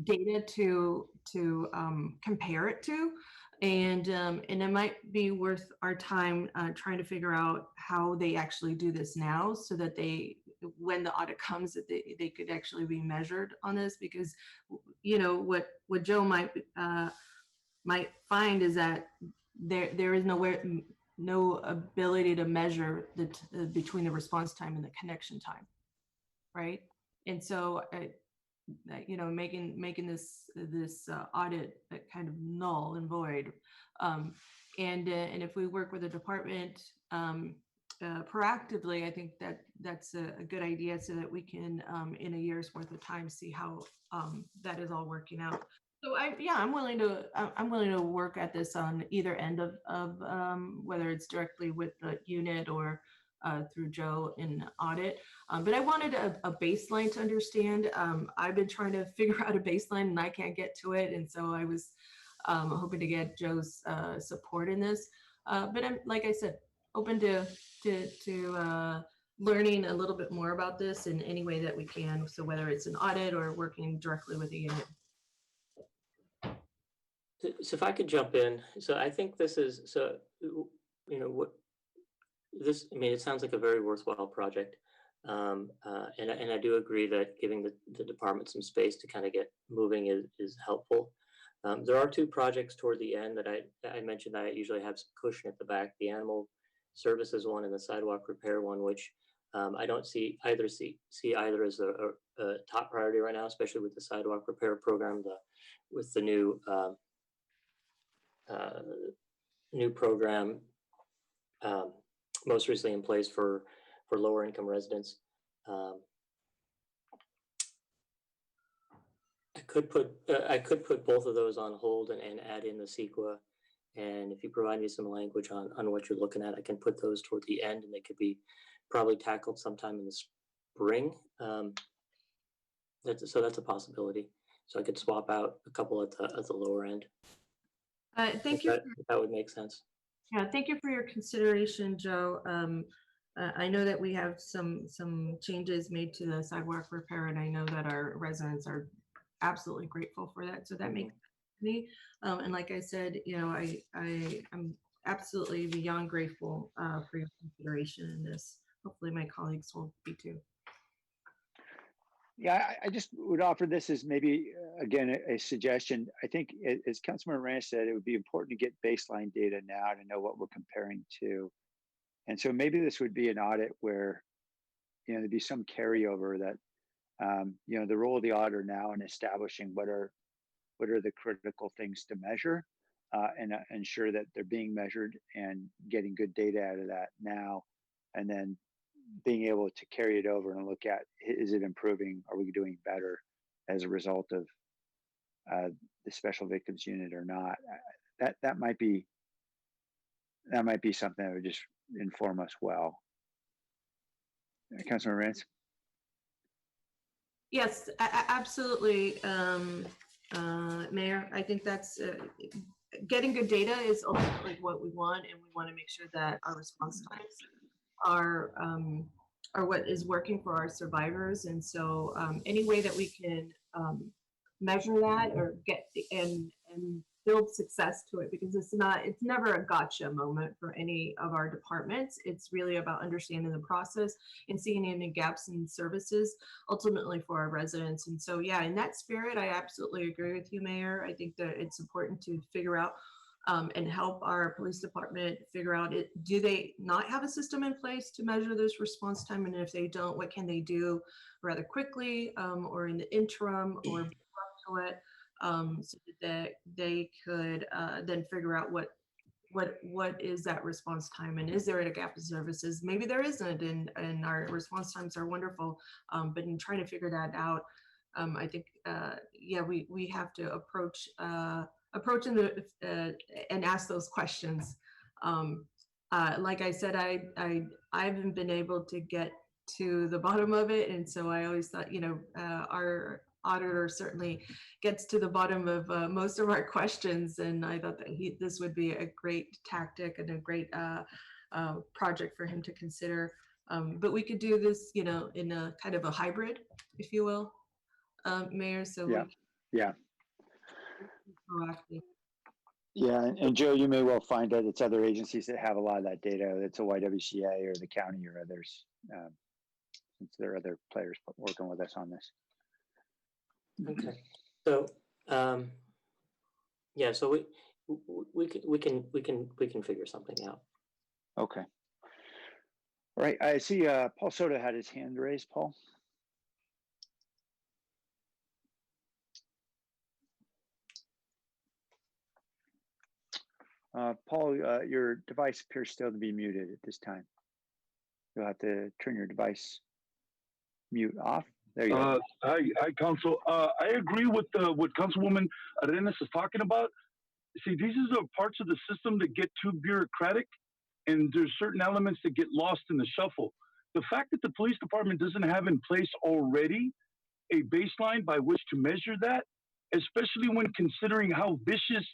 data to compare it to. And it might be worth our time trying to figure out how they actually do this now, so that they, when the audit comes, that they could actually be measured on this. Because what Joe might find is that there is no ability to measure between the response time and the connection time, right? And so making this audit kind of null and void. And if we work with the department proactively, I think that's a good idea, so that we can in a year's worth of time see how that is all working out. So I'm willing to work at this on either end of whether it's directly with the unit or through Joe in audit. But I wanted a baseline to understand. I've been trying to figure out a baseline and I can't get to it. And so I was hoping to get Joe's support in this. But I'm, like I said, open to learning a little bit more about this in any way that we can. So whether it's an audit or working directly with a unit. So if I could jump in, so I think this is, so, what this, I mean, it sounds like a very worthwhile project. And I do agree that giving the department some space to kind of get moving is helpful. There are two projects toward the end that I mentioned that I usually have some cushion at the back, the animal services one and the sidewalk repair one, which I don't see either as a top priority right now, especially with the sidewalk repair program, with the new program most recently in place for lower income residents. I could put both of those on hold and add in the CEQA. And if you provide me some language on what you're looking at, I can put those toward the end, and they could be probably tackled sometime in the spring. So that's a possibility. So I could swap out a couple at the lower end. Thank you. That would make sense. Yeah, thank you for your consideration, Joe. I know that we have some changes made to the sidewalk repair, and I know that our residents are absolutely grateful for that. So that makes sense to me. And like I said, I'm absolutely beyond grateful for your consideration in this. Hopefully my colleagues will be too. Yeah, I just would offer this as maybe, again, a suggestion. I think, as Councilman Ranch said, it would be important to get baseline data now to know what we're comparing to. And so maybe this would be an audit where, there'd be some carryover that, the role of the auditor now in establishing what are the critical things to measure and ensure that they're being measured and getting good data out of that now. And then being able to carry it over and look at, is it improving? Are we doing better as a result of the special victims unit or not? That might be something that would just inform us well. Councilor Rance? Yes, absolutely, Mayor. I think that's getting good data is ultimately what we want, and we want to make sure that our response times are what is working for our survivors. And so any way that we can measure that or get and build success to it, because it's never a gotcha moment for any of our departments. It's really about understanding the process and seeing any gaps in services ultimately for our residents. And so, yeah, in that spirit, I absolutely agree with you, Mayor. I think that it's important to figure out and help our police department figure out do they not have a system in place to measure this response time? And if they don't, what can they do rather quickly or in the interim or to it so that they could then figure out what is that response time, and is there a gap in services? Maybe there isn't, and our response times are wonderful, but in trying to figure that out, I think we have to approach and ask those questions. Like I said, I haven't been able to get to the bottom of it, and so I always thought, our auditor certainly gets to the bottom of most of our questions, and I thought that this would be a great tactic and a great project for him to consider. But we could do this, in a kind of a hybrid, if you will, Mayor. So yeah. proactive. Yeah, and Joe, you may well find that it's other agencies that have a lot of that data. It's a YWCA or the county or others, since there are other players working with us on this. Okay, so yeah, so we can figure something out. Okay. All right. I see Paul Soto had his hand raised. Paul. Paul, your device appears still to be muted at this time. You'll have to turn your device mute off. There you go. Hi, Council. I agree with what Councilwoman Arenas is talking about. See, these are the parts of the system that get too bureaucratic, and there's certain elements that get lost in the shuffle. The fact that the police department doesn't have in place already a baseline by which to measure that, especially when considering how vicious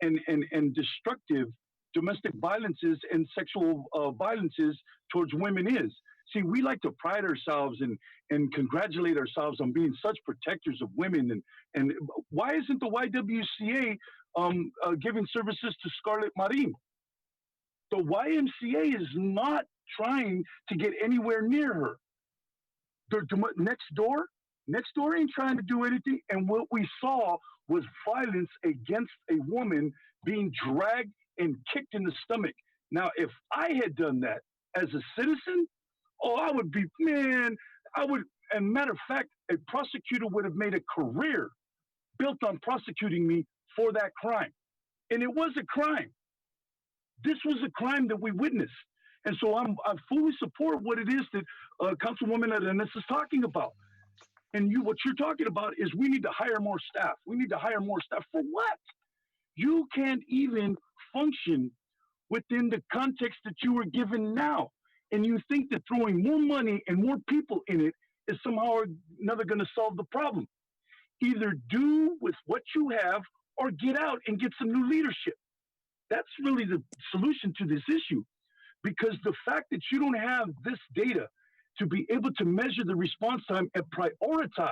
and destructive domestic violence is and sexual violence is towards women is. See, we like to pride ourselves and congratulate ourselves on being such protectors of women. And why isn't the YWCA giving services to Scarlett Marin? The YMCA is not trying to get anywhere near her. They're next door ain't trying to do anything. And what we saw was violence against a woman being dragged and kicked in the stomach. Now, if I had done that as a citizen, I would be, man, and matter of fact, a prosecutor would have made a career built on prosecuting me for that crime. And it was a crime. This was a crime that we witnessed. And so I fully support what it is that Councilwoman Arenas is talking about. And what you're talking about is we need to hire more staff. We need to hire more staff for what? You can't even function within the context that you were given now. And you think that throwing more money and more people in it is somehow or another going to solve the problem. Either do with what you have or get out and get some new leadership. That's really the solution to this issue. Because the fact that you don't have this data to be able to measure the response time and prioritize,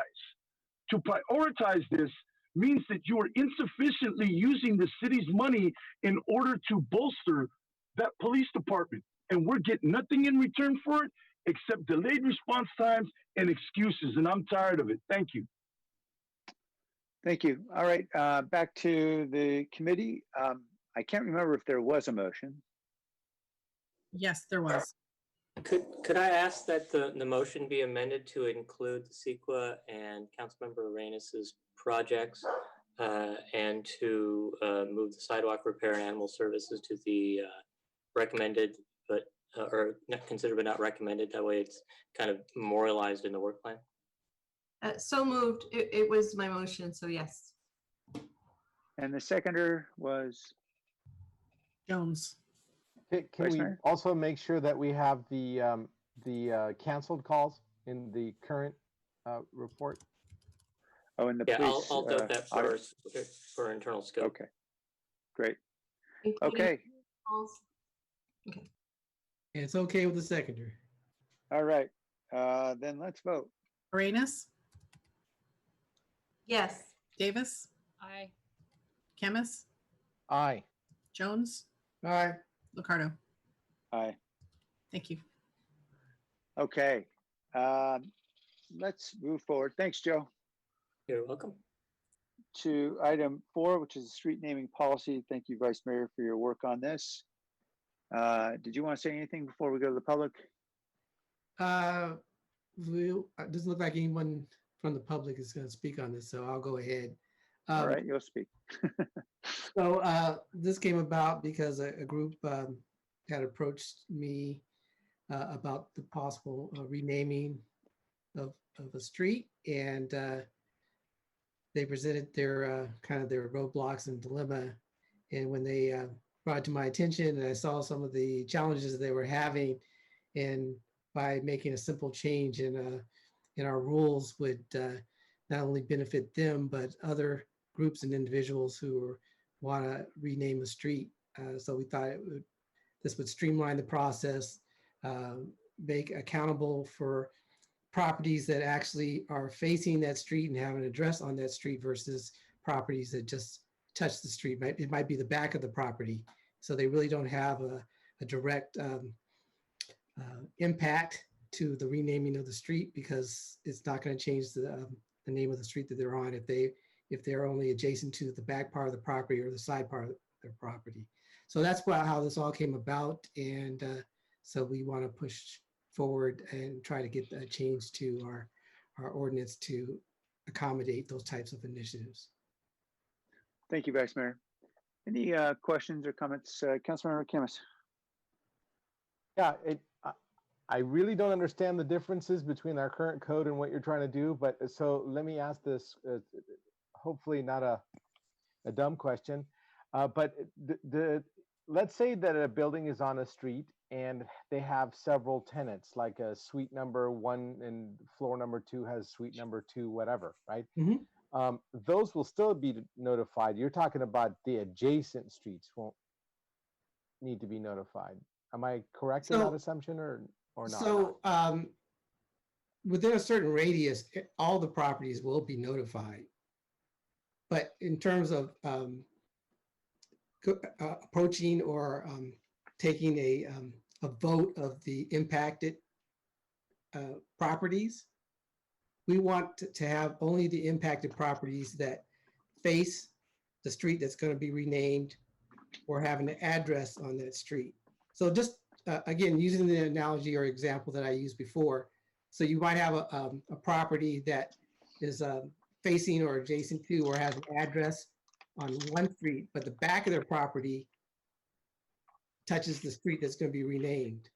to prioritize this means that you are insufficiently using the city's money in order to bolster that police department. And we're getting nothing in return for it except delayed response times and excuses. And I'm tired of it. Thank you. Thank you. All right, back to the committee. I can't remember if there was a motion. Yes, there was. Could I ask that the motion be amended to include the CEQA and Councilmember Arenas' projects and to move the sidewalk repair and animal services to the recommended, but or not considered but not recommended. That way it's kind of memorialized in the work plan. So moved. It was my motion, so yes. And the seconder was Jones. Can we also make sure that we have the canceled calls in the current report? Oh, and the Yeah, police. I'll note that for internal scope. Okay, great. Including Okay, calls. Okay. It's okay with the seconder. all right. Then let's vote. Arenas, Yes. Davis, Aye. Kemmis, Aye. Jones, All right. Ricardo. Aye. Thank you. Okay. Let's move forward. Thanks, Joe. You're welcome. To item 4, which is the street naming policy. Thank you, Vice Mayor, for your work on this. Did you want to say anything before we go to the public? It doesn't look like anyone from the public is going to speak on this, so I'll go ahead. All right, you'll speak. So this came about because a group had approached me about the possible renaming of a street, and they presented their kind of their roadblocks and dilemma. And when they brought it to my attention, and I saw some of the challenges they were having, and by making a simple change in our rules would not only benefit them but other groups and individuals who want to rename a street. So we thought this would streamline the process, make accountable for properties that actually are facing that street and have an address on that street versus properties that just touch the street. It might be the back of the property. So they really don't have a direct impact to the renaming of the street because it's not going to change the name of the street that they're on if they're only adjacent to the back part of the property or the side part of their property. So that's how this all came about. And so we want to push forward and try to get a change to our ordinance to accommodate those types of initiatives. Thank you, Vice Mayor. Any questions or comments? Councilmember Camus. Yeah, I really don't understand the differences between our current code and what you're trying to do, but so let me ask this, hopefully not a dumb question, but let's say that a building is on a street and they have several tenants, like a suite number 1 and floor number 2 has suite number 2, whatever, right? Mm-hmm. Those will still be notified. You're talking about the adjacent streets won't need to be notified. Am I correct in that assumption or not? So within a certain radius, all the properties will be notified. But in terms of approaching or taking a vote of the impacted properties, we want to have only the impacted properties that face the street that's going to be renamed or have an address on that street. So just again, using the analogy or example that I used before. So you might have a property that is facing or adjacent to or has an address on one street, but the back of their property touches the street that's going to be renamed.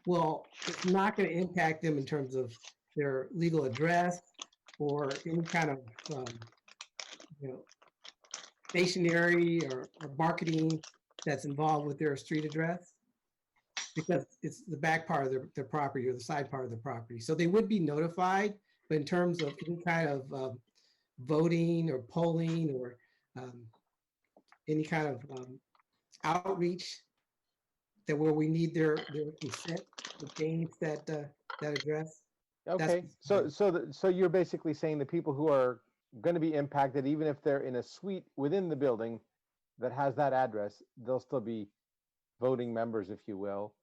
Well, it's not going to impact them in terms of their legal address or any kind of stationery or marketing that's involved with their street address, because it's the back part of their property or the side part of the property. So they would be notified, but in terms of any kind of voting or polling or any kind of outreach that where we need their consent to change that address. Okay, so you're basically saying the people who are going to be impacted, even if they're in a suite within the building that has that address, they'll still be voting members, if you will,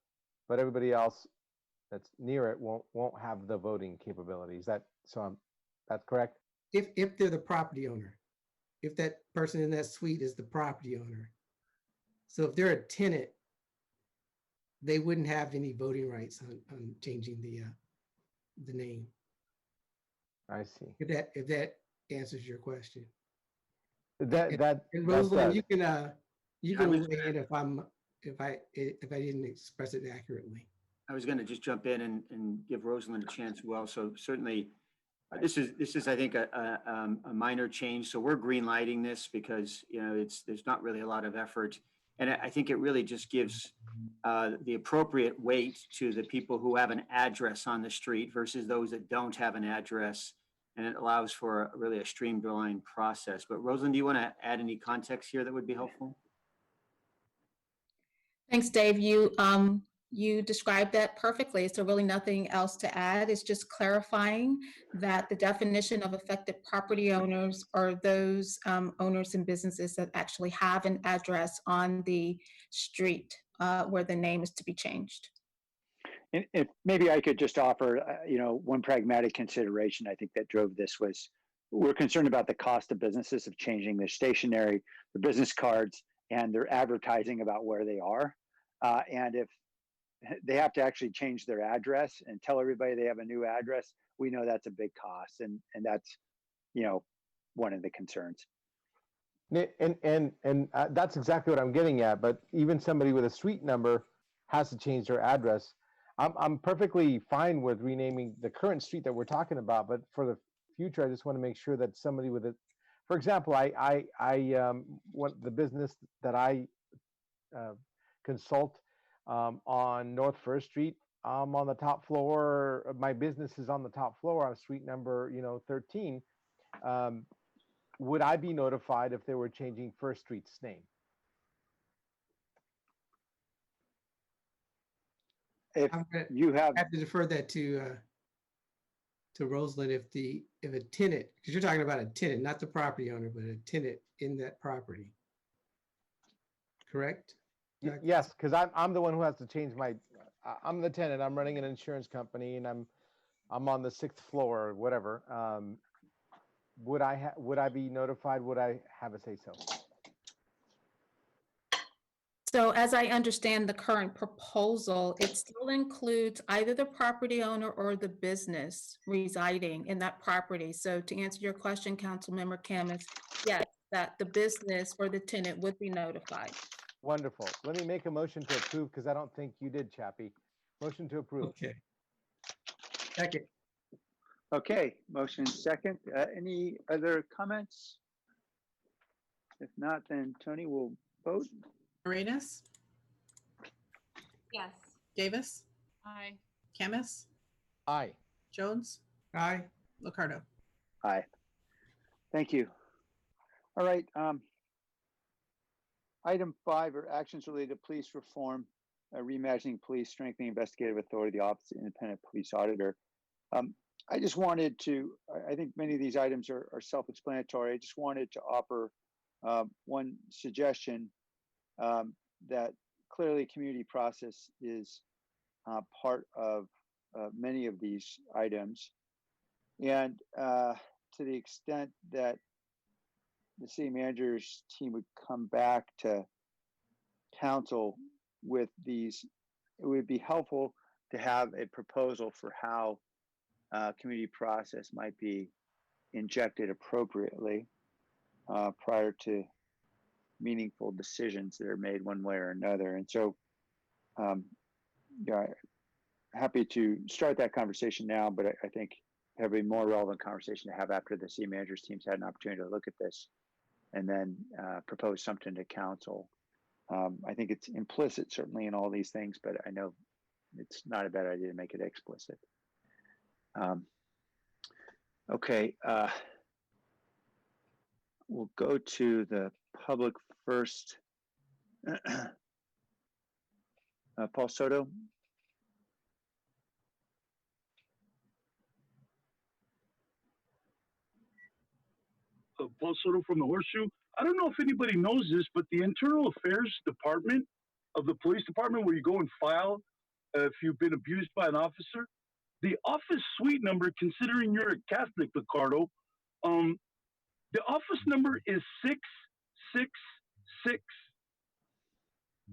but everybody else that's near it won't have the voting capabilities. That's correct? If they're the property owner, if that person in that suite is the property owner. So if they're a tenant, they wouldn't have any voting rights on changing the name. I see. If that answers your question. And Rosalind, you can weigh in if I didn't express it accurately. I was going to just jump in and give Rosalind a chance as well. So certainly, this is I think a minor change. So we're green lighting this because there's not really a lot of effort, and I think it really just gives the appropriate weight to the people who have an address on the street versus those that don't have an address, and it allows for really a streamlined process. But Rosalind, do you want to add any context here that would be helpful? Thanks, Dave. You described that perfectly. So really nothing else to add. It's just clarifying that the definition of affected property owners are those owners and businesses that actually have an address on the street where the name is to be changed. And if maybe I could just offer, one pragmatic consideration I think that drove this was we're concerned about the cost of businesses of changing their stationery, their business cards, and their advertising about where they are. And if they have to actually change their address and tell everybody they have a new address, we know that's a big cost. And that's, one of the concerns. And that's exactly what I'm getting at. But even somebody with a suite number has to change their address. I'm perfectly fine with renaming the current street that we're talking about, but for the future, I just want to make sure that somebody with it, for example, the business that I consult on North First Street, on the top floor. My business is on the top floor on suite number 13. Would I be notified if they were changing First Street's name? If you have I have to defer that to to Roseland if a tenant, because you're talking about a tenant, not the property owner, but a tenant in that property. Correct? Yes, because I'm the one who has to change my. I'm the tenant. I'm running an insurance company, and I'm on the 6th floor or whatever. Would I be notified? Would I have a say so? So as I understand the current proposal, it still includes either the property owner or the business residing in that property. So to answer your question, Councilmember Camus, yes, that the business or the tenant would be notified. Wonderful. Let me make a motion to approve because I don't think you did, Chappie. Motion to approve. Okay. Second. Okay, motion second. Any other comments? If not, then Tony will vote. Arenas, Yes. Davis, Aye. Camus, Aye. Jones, Aye. Locardo. Aye. Thank you. All right. Item 5 are actions related to police reform, reimagining police, strengthening investigative authority, the Office of Independent Police Auditor. I just wanted to, I think many of these items are self-explanatory. I just wanted to offer one suggestion that clearly community process is part of many of these items. And to the extent that the city manager's team would come back to council with these, it would be helpful to have a proposal for how community process might be injected appropriately prior to meaningful decisions that are made one way or another. And so, yeah, happy to start that conversation now, but I think have a more relevant conversation to have after the city manager's team's had an opportunity to look at this and then propose something to council. I think it's implicit certainly in all these things, but I know it's not a bad idea to make it explicit. Okay, we'll go to the public first. Paul Soto. Paul Soto from the Horseshoe. I don't know if anybody knows this, but the Internal Affairs Department of the Police Department, where you go and file if you've been abused by an officer, the office suite number, considering you're a Catholic, Ricardo, the office number is 666.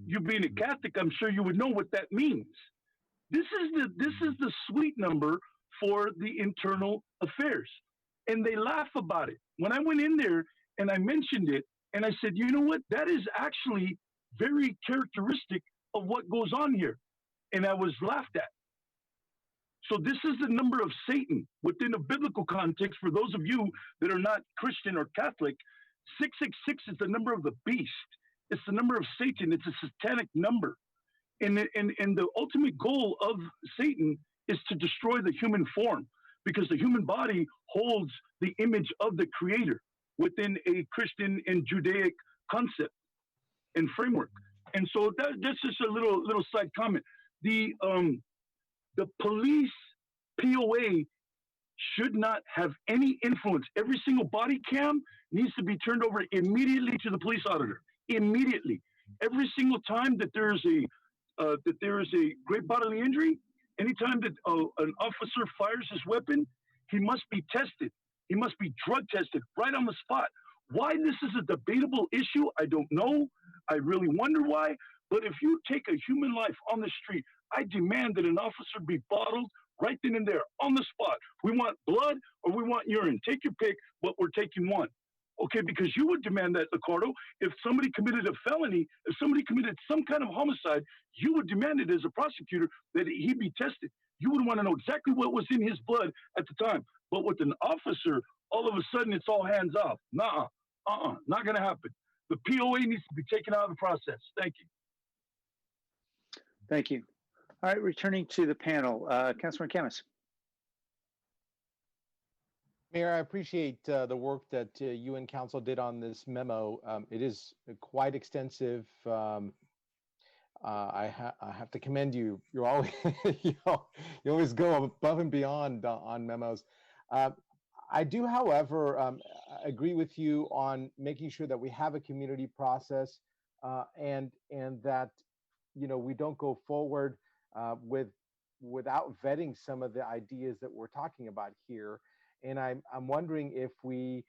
You being a Catholic, I'm sure you would know what that means. This is the suite number for the Internal Affairs. And they laugh about it. When I went in there and I mentioned it, and I said, you know what? That is actually very characteristic of what goes on here. And I was laughed at. So this is the number of Satan within a biblical context. For those of you that are not Christian or Catholic, 666 is the number of the beast. It's the number of Satan. It's a satanic number. And the ultimate goal of Satan is to destroy the human form, because the human body holds the image of the Creator within a Christian and Judaic concept and framework. And so that's just a little side comment. The police POA should not have any influence. Every single body cam needs to be turned over immediately to the police auditor. Immediately. Every single time that there is a great bodily injury, anytime that an officer fires his weapon, he must be tested. He must be drug tested right on the spot. Why this is a debatable issue, I don't know. I really wonder why. But if you take a human life on the street, I demand that an officer be bottled right then and there on the spot. We want blood or we want urine. Take your pick, but we're taking one. Okay, because you would demand that, Ricardo. If somebody committed a felony, if somebody committed some kind of homicide, you would demand it as a prosecutor that he be tested. You would want to know exactly what was in his blood at the time. But with an officer, all of a sudden it's all hands off. Nuh-uh, not going to happen. The POA needs to be taken out of the process. Thank you. Thank you. All right, returning to the panel, Councilman Camus. Mayor, I appreciate the work that you and council did on this memo. It is quite extensive. I have to commend you. You're always you always go above and beyond on memos. I do, however, agree with you on making sure that we have a community process, and that we don't go forward without vetting some of the ideas that we're talking about here. And I'm wondering if we,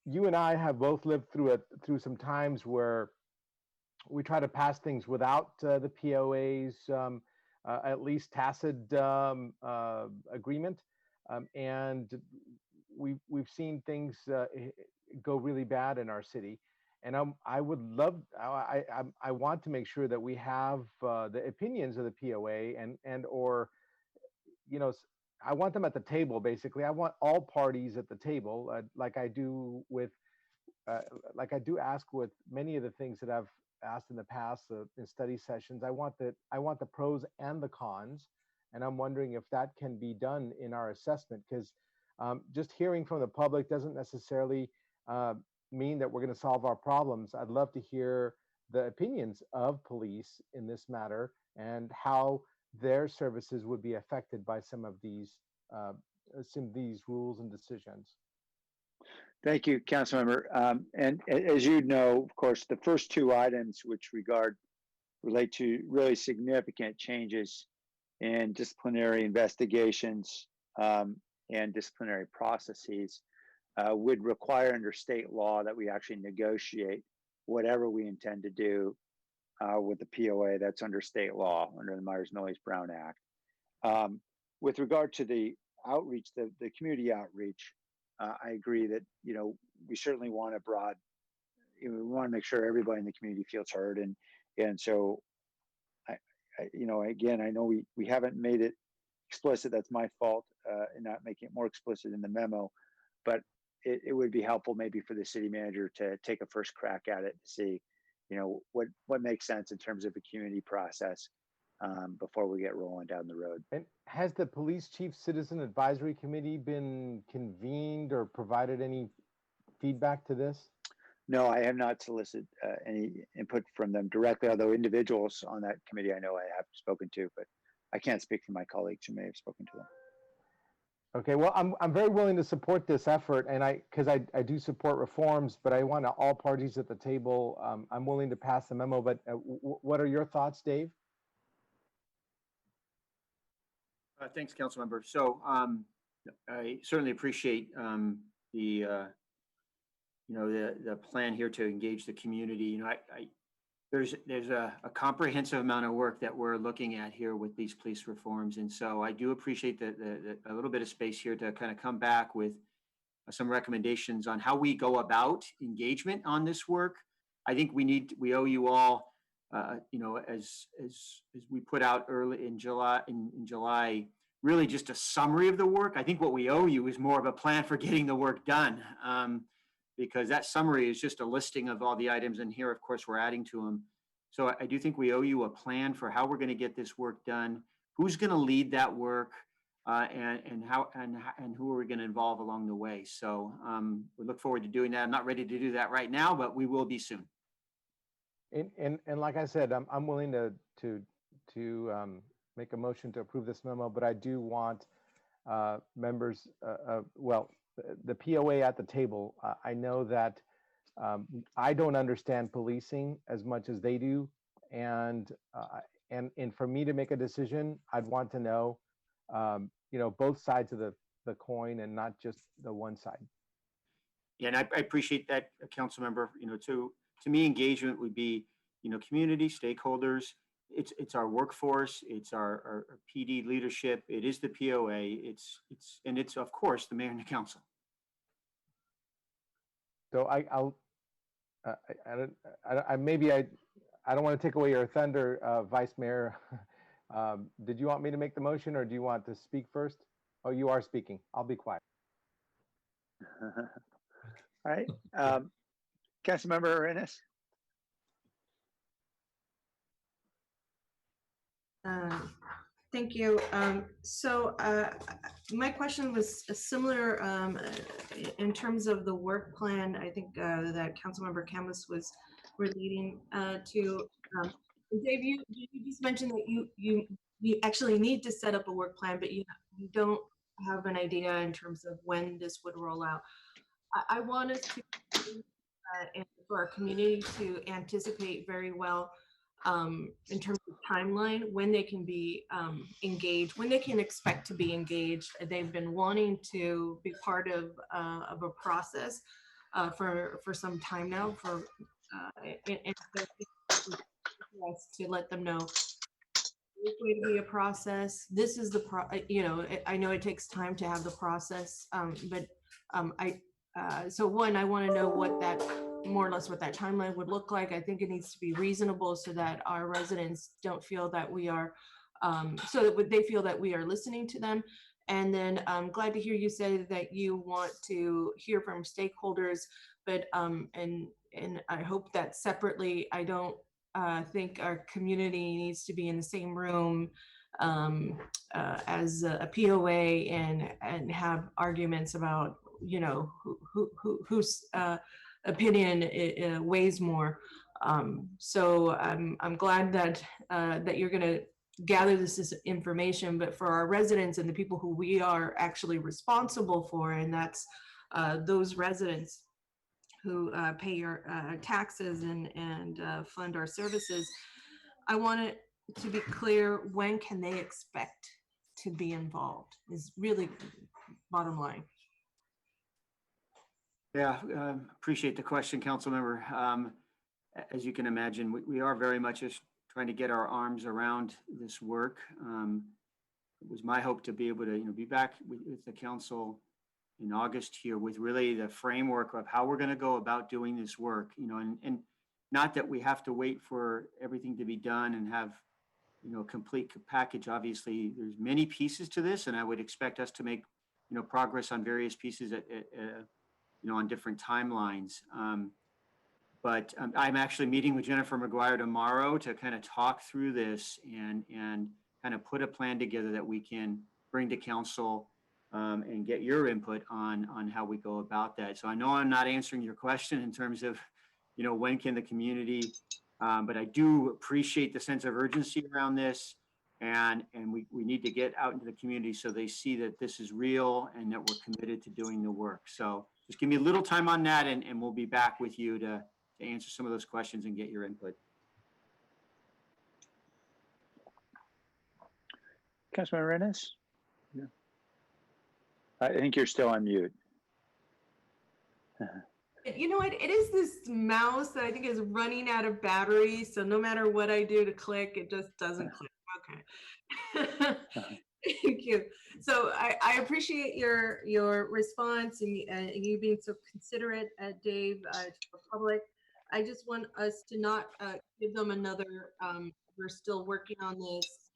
you and I have both lived through some times where we try to pass things without the POA's at least tacit agreement, and we've seen things go really bad in our city. And I would love, I want to make sure that we have the opinions of the POA and or I want them at the table. Basically, I want all parties at the table, like I do ask with many of the things that I've asked in the past in study sessions. I want the pros and the cons, and I'm wondering if that can be done in our assessment, because just hearing from the public doesn't necessarily mean that we're going to solve our problems. I'd love to hear the opinions of police in this matter and how their services would be affected by some of these rules and decisions. Thank you, Councilmember. And as you know, of course, the first two items which relate to really significant changes in disciplinary investigations and disciplinary processes would require under state law that we actually negotiate whatever we intend to do with the POA. That's under state law, under the Myers-Millis-Brown Act. With regard to the outreach, the community outreach, I agree that we certainly want we want to make sure everybody in the community feels heard, and so again, I know we haven't made it explicit. That's my fault in not making it more explicit in the memo, but it would be helpful maybe for the city manager to take a first crack at it to see what makes sense in terms of a community process before we get rolling down the road. And has the Police Chief Citizen Advisory Committee been convened or provided any feedback to this? No, I have not solicited any input from them directly, although individuals on that committee I know I have spoken to, but I can't speak for my colleagues who may have spoken to them. Okay, well, I'm very willing to support this effort, and because I do support reforms, but I want all parties at the table. I'm willing to pass the memo, but what are your thoughts, Dave? Thanks, Councilmember. So I certainly appreciate the plan here to engage the community. There's a comprehensive amount of work that we're looking at here with these police reforms, and so I do appreciate a little bit of space here to kind of come back with some recommendations on how we go about engagement on this work. I think we owe you all. As we put out early in July, really just a summary of the work. I think what we owe you is more of a plan for getting the work done, because that summary is just a listing of all the items, and here, of course, we're adding to them. So I do think we owe you a plan for how we're going to get this work done, who's going to lead that work, and who are we going to involve along the way. So we look forward to doing that. I'm not ready to do that right now, but we will be soon. And like I said, I'm willing to make a motion to approve this memo, but I do want members, the POA at the table. I know that I don't understand policing as much as they do, and for me to make a decision, I'd want to know, both sides of the coin and not just the one side. Yeah, and I appreciate that, council member. To me, engagement would be, community stakeholders. It's our workforce. It's our PD leadership. It is the POA. It's of course the mayor and the council. So I don't want to take away your thunder, Vice Mayor. Did you want me to make the motion, or do you want to speak first? Oh, you are speaking. I'll be quiet. All right. Councilmember Arenas. Thank you. So my question was similar in terms of the work plan. I think that Councilmember Camus was we're leading to. And Dave, you just mentioned that you actually need to set up a work plan, but you don't have an idea in terms of when this would roll out. I want us to, and for our community to anticipate very well in terms of timeline, when they can be engaged, when they can expect to be engaged. They've been wanting to be part of a process for some time now. And so us to let them know there's going to be a process. This is the I know it takes time to have the process, but so one, I want to know what that, more or less what that timeline would look like. I think it needs to be reasonable so that our residents don't feel that we are, so that they feel that we are listening to them. And then I'm glad to hear you say that you want to hear from stakeholders, but and I hope that separately, I don't think our community needs to be in the same room as a POA and have arguments about, you know, whose opinion weighs more. So I'm glad that that you're going to gather this information, but for our residents and the people who we are actually responsible for, and that's those residents who pay your taxes and fund our services, I want it to be clear, when can they expect to be involved is really bottom line. Yeah, appreciate the question, council member. As you can imagine, we are very much just trying to get our arms around this work. It was my hope to be able to, be back with the council in August here with really the framework of how we're going to go about doing this work, and not that we have to wait for everything to be done and have, a complete package. Obviously, there's many pieces to this, and I would expect us to make, progress on various pieces on different timelines. But I'm actually meeting with Jennifer McGuire tomorrow to kind of talk through this and kind of put a plan together that we can bring to council and get your input on how we go about that. So I know I'm not answering your question in terms of, when can the community, but I do appreciate the sense of urgency around this. And we need to get out into the community so they see that this is real and that we're committed to doing the work. So just give me a little time on that, and we'll be back with you to answer some of those questions and get your input. Councilman Rennes? Yeah. I think you're still on mute. You know what? It is this mouse that I think is running out of battery. So no matter what I do to click, it just doesn't click. Okay. Thank you. So I appreciate your response and you being so considerate, Dave, to the public. I just want us to not give them another, we're still working on this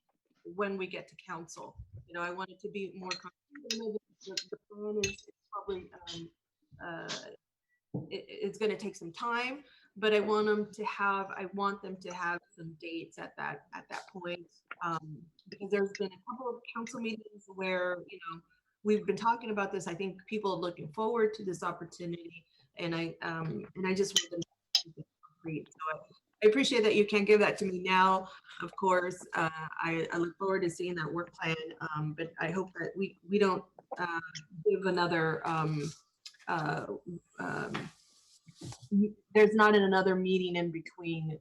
when we get to council. I want it to be more comprehensive. The plan is probably, it's going to take some time, but I want them to have some dates at that point, because there's been a couple of council meetings where we've been talking about this. I think people are looking forward to this opportunity, and I just want them to keep it concrete. So I appreciate that you can't give that to me now. Of course, I look forward to seeing that work plan, but I hope that we don't give another. There's not another meeting in between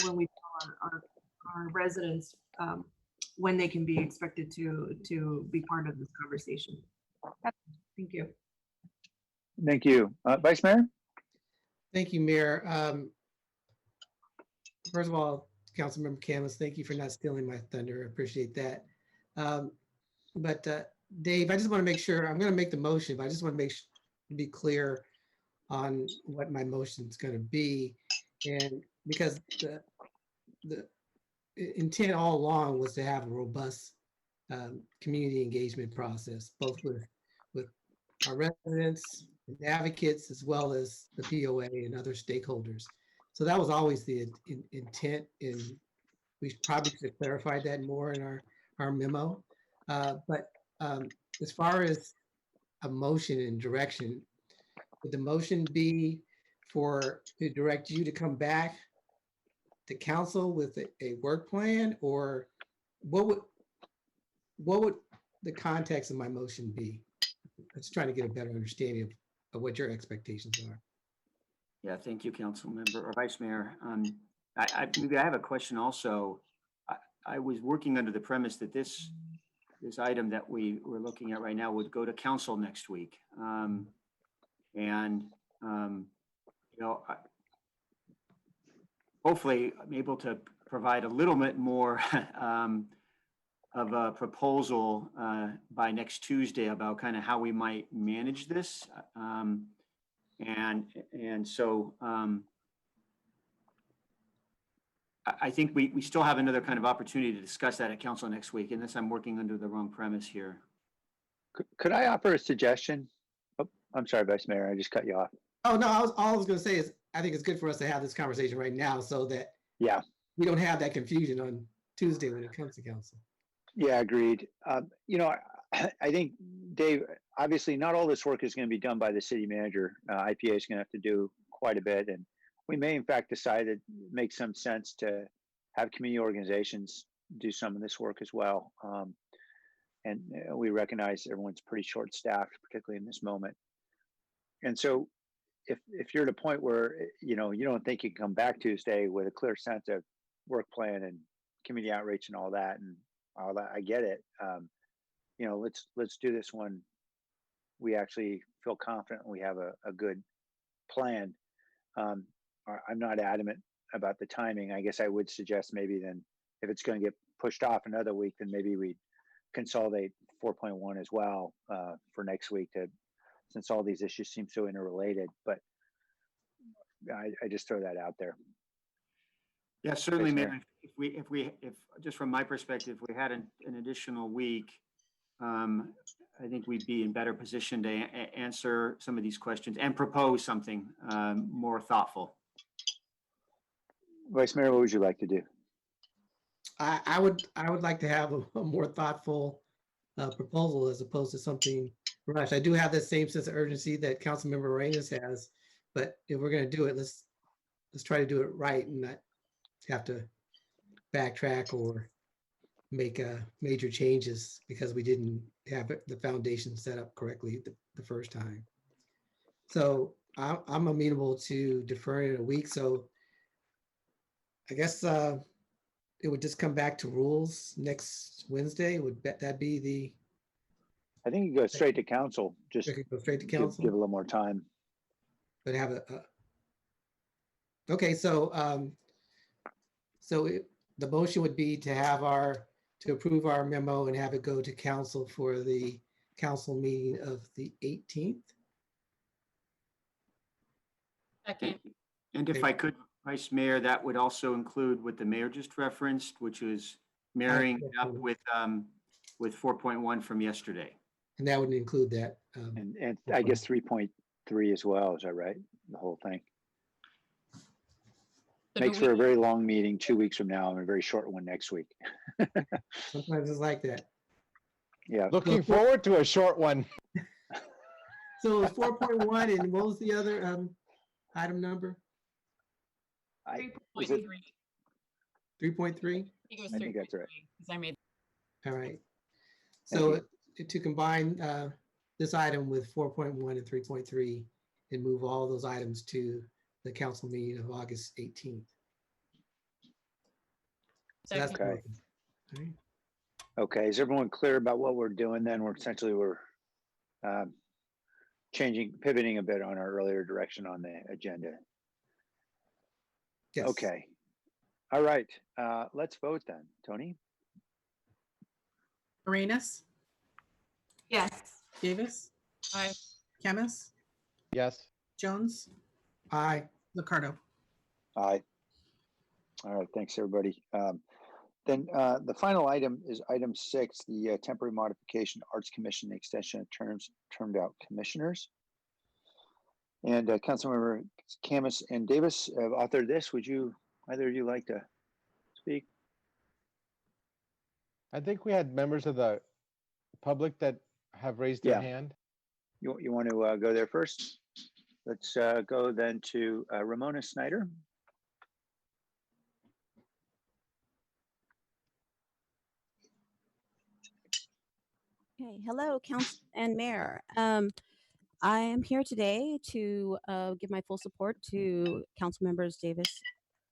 when we tell our residents when they can be expected to be part of this conversation. Thank you. Thank you. Vice Mayor? Thank you, Mayor. First of all, Councilmember Camus, thank you for not stealing my thunder. I appreciate that. But Dave, I just want to make sure, I'm going to make the motion, but I just want to be clear on what my motion is going to be. And because the intent all along was to have a robust community engagement process, both with our residents and advocates, as well as the POA and other stakeholders. So that was always the intent, and we probably should clarify that more in our memo. But as far as a motion and direction, would the motion be to direct you to come back to council with a work plan, or what would the context of my motion be? I'm just trying to get a better understanding of what your expectations are. Yeah, thank you, Council Member or Vice Mayor. Maybe I have a question also. I was working under the premise that this item that we're looking at right now would go to council next week. Hopefully I'm able to provide a little bit more of a proposal by next Tuesday about kind of how we might manage this. I think we still have another kind of opportunity to discuss that at council next week, unless I'm working under the wrong premise here. Could I offer a suggestion? Oh, I'm sorry, Vice Mayor, I just cut you off. Oh, no, all I was going to say is I think it's good for us to have this conversation right now so that we don't have that confusion on Tuesday when it comes to council. Yeah, agreed. I think, Dave, obviously not all this work is going to be done by the city manager. IPA is going to have to do quite a bit. And we may, in fact, decide it makes some sense to have community organizations do some of this work as well. And we recognize everyone's pretty short-staffed, particularly in this moment. And so if you're at a point where, you don't think you can come back Tuesday with a clear sense of work plan and community outreach and all that, I get it. Let's do this when we actually feel confident we have a good plan. I'm not adamant about the timing. I guess I would suggest maybe then if it's going to get pushed off another week, then maybe we consolidate 4.1 as well for next week, since all these issues seem so interrelated. But I just throw that out there. Yeah, certainly, Mayor. If just from my perspective, if we had an additional week, I think we'd be in better position to answer some of these questions and propose something more thoughtful. Vice Mayor, what would you like to do? I would like to have a more thoughtful proposal as opposed to something rushed. I do have that same sense of urgency that Councilmember Reyes has, but if we're going to do it, let's try to do it right and not have to backtrack or make major changes because we didn't have the foundation set up correctly the first time. So I'm amenable to deferring it a week. So I guess it would just come back to rules next Wednesday. Would that be the? I think you go straight to council. Just go straight to council. Give a little more time. But have okay. So the motion would be to have to approve our memo and have it go to council for the council meeting of the 18th. Second. And if I could, Vice Mayor, that would also include what the mayor just referenced, which was marrying it up with 4.1 from yesterday. And that would include that. And I guess 3.3 as well. Is that right? The whole thing. So makes for a very long meeting 2 weeks from now and a very short one next week. Sometimes it's like that. Yeah. Looking forward to a short one. So it's 4.1 and what was the other item number? 3.3. 3.3? I think that's right. Because I made. All right. So to combine this item with 4.1 and 3.3 and move all those items to the council meeting of August 18th. So that's okay. all right. Okay. Is everyone clear about what we're doing then? We're pivoting a bit on our earlier direction on the agenda. Yes. Okay. All right. Let's vote then. Tony? Arenas, Yes. Davis, Aye. Camus, Yes. Jones, Aye. Liccardo. Aye. All right. Thanks, everybody. Then the final item is item 6, the temporary modification Arts Commission extension of termed out commissioners. And Councilmember Camus and Davis have authored this. Would either of you like to speak? I think we had members of the public that have raised their hand. You want to go there first? let's go then to Ramona Snyder. Okay, hello, Council and Mayor. I am here today to give my full support to Council Members Davis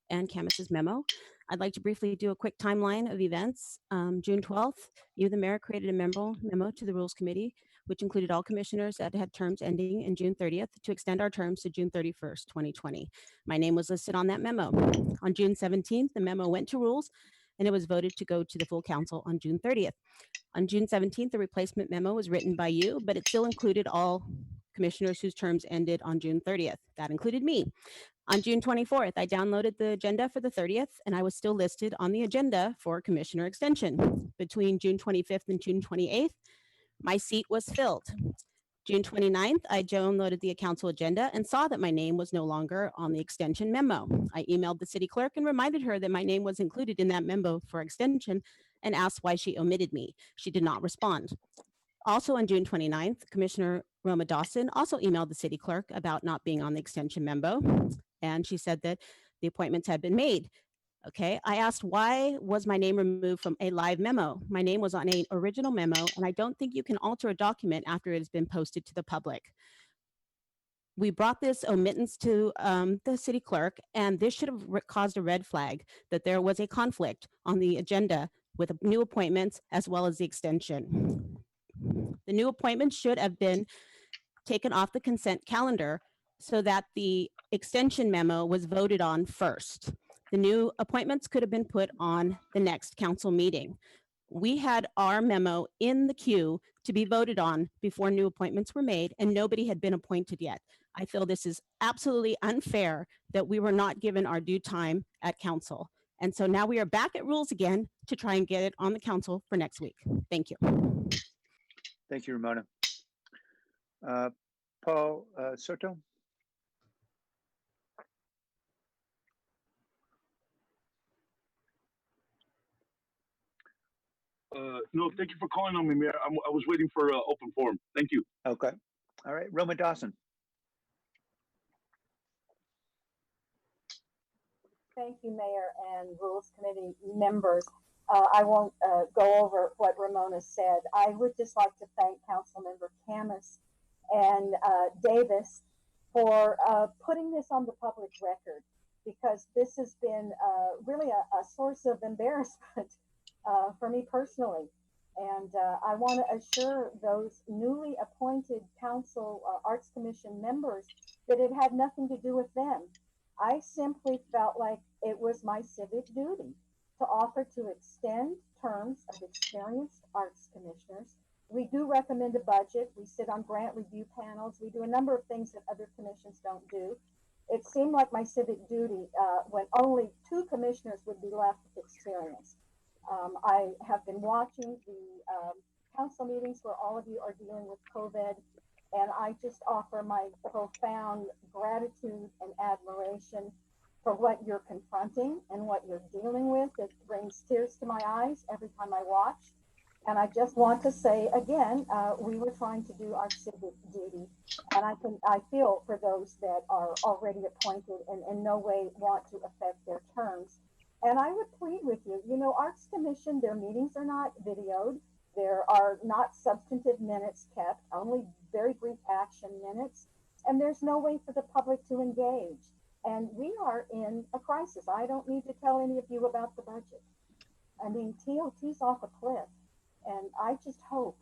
and Camis's memo. I'd like to briefly do a quick timeline of events. June 12th, you, the mayor, created a memo to the Rules Committee, which included all commissioners that had terms ending in June 30th to extend our terms to June 31st, 2020. My name was listed on that memo. On June 17th, the memo went to Rules and it was voted to go to the full council on June 30th. On June 17th, the replacement memo was written by you, but it still included all commissioners whose terms ended on June 30th. That included me. On June 24th, I downloaded the agenda for the 30th, and I was still listed on the agenda for commissioner extension. Between June 25th and June 28th, my seat was filled. June 29th, I downloaded the council agenda and saw that my name was no longer on the extension memo. I emailed the city clerk and reminded her that my name was included in that memo for extension and asked why she omitted me. She did not respond. Also on June 29th, Commissioner Roma Dawson also emailed the city clerk about not being on the extension memo, and she said that the appointments had been made. Okay, I asked why was my name removed from a live memo? My name was on an original memo, and I don't think you can alter a document after it has been posted to the public. We brought this omittance to the city clerk, and this should have caused a red flag that there was a conflict on the agenda with new appointments as well as the extension. The new appointments should have been taken off the consent calendar so that the extension memo was voted on first. The new appointments could have been put on the next council meeting. We had our memo in the queue to be voted on before new appointments were made, and nobody had been appointed yet. I feel this is absolutely unfair that we were not given our due time at council. And so now we are back at Rules again to try and get it on the council for next week. Thank you. Thank you, Ramona. Paul Soto. No, thank you for calling on me, Mayor. I was waiting for open forum. Thank you. Okay. All right. Roma Dawson. Thank you, Mayor and Rules Committee members. I won't go over what Ramona said. I would just like to thank Councilmember Camus and Davis for putting this on the public record, because this has been really a source of embarrassment for me personally. And I want to assure those newly appointed Council Arts Commission members that it had nothing to do with them. I simply felt like it was my civic duty to offer to extend terms of experienced arts commissioners. We do recommend a budget. We sit on grant review panels. We do a number of things that other commissions don't do. It seemed like my civic duty when only 2 commissioners would be left with experience. I have been watching the council meetings where all of you are dealing with COVID, and I just offer my profound gratitude and admiration for what you're confronting and what you're dealing with. It brings tears to my eyes every time I watch. And I just want to say again, we were trying to do our civic duty. And I feel for those that are already appointed and in no way want to affect their terms. And I would plead with you, you know, Arts Commission, their meetings are not videoed. There are not substantive minutes kept, only very brief action minutes. And there's no way for the public to engage. And we are in a crisis. I don't need to tell any of you about the budget. I mean, TOT's off a cliff. And I just hope,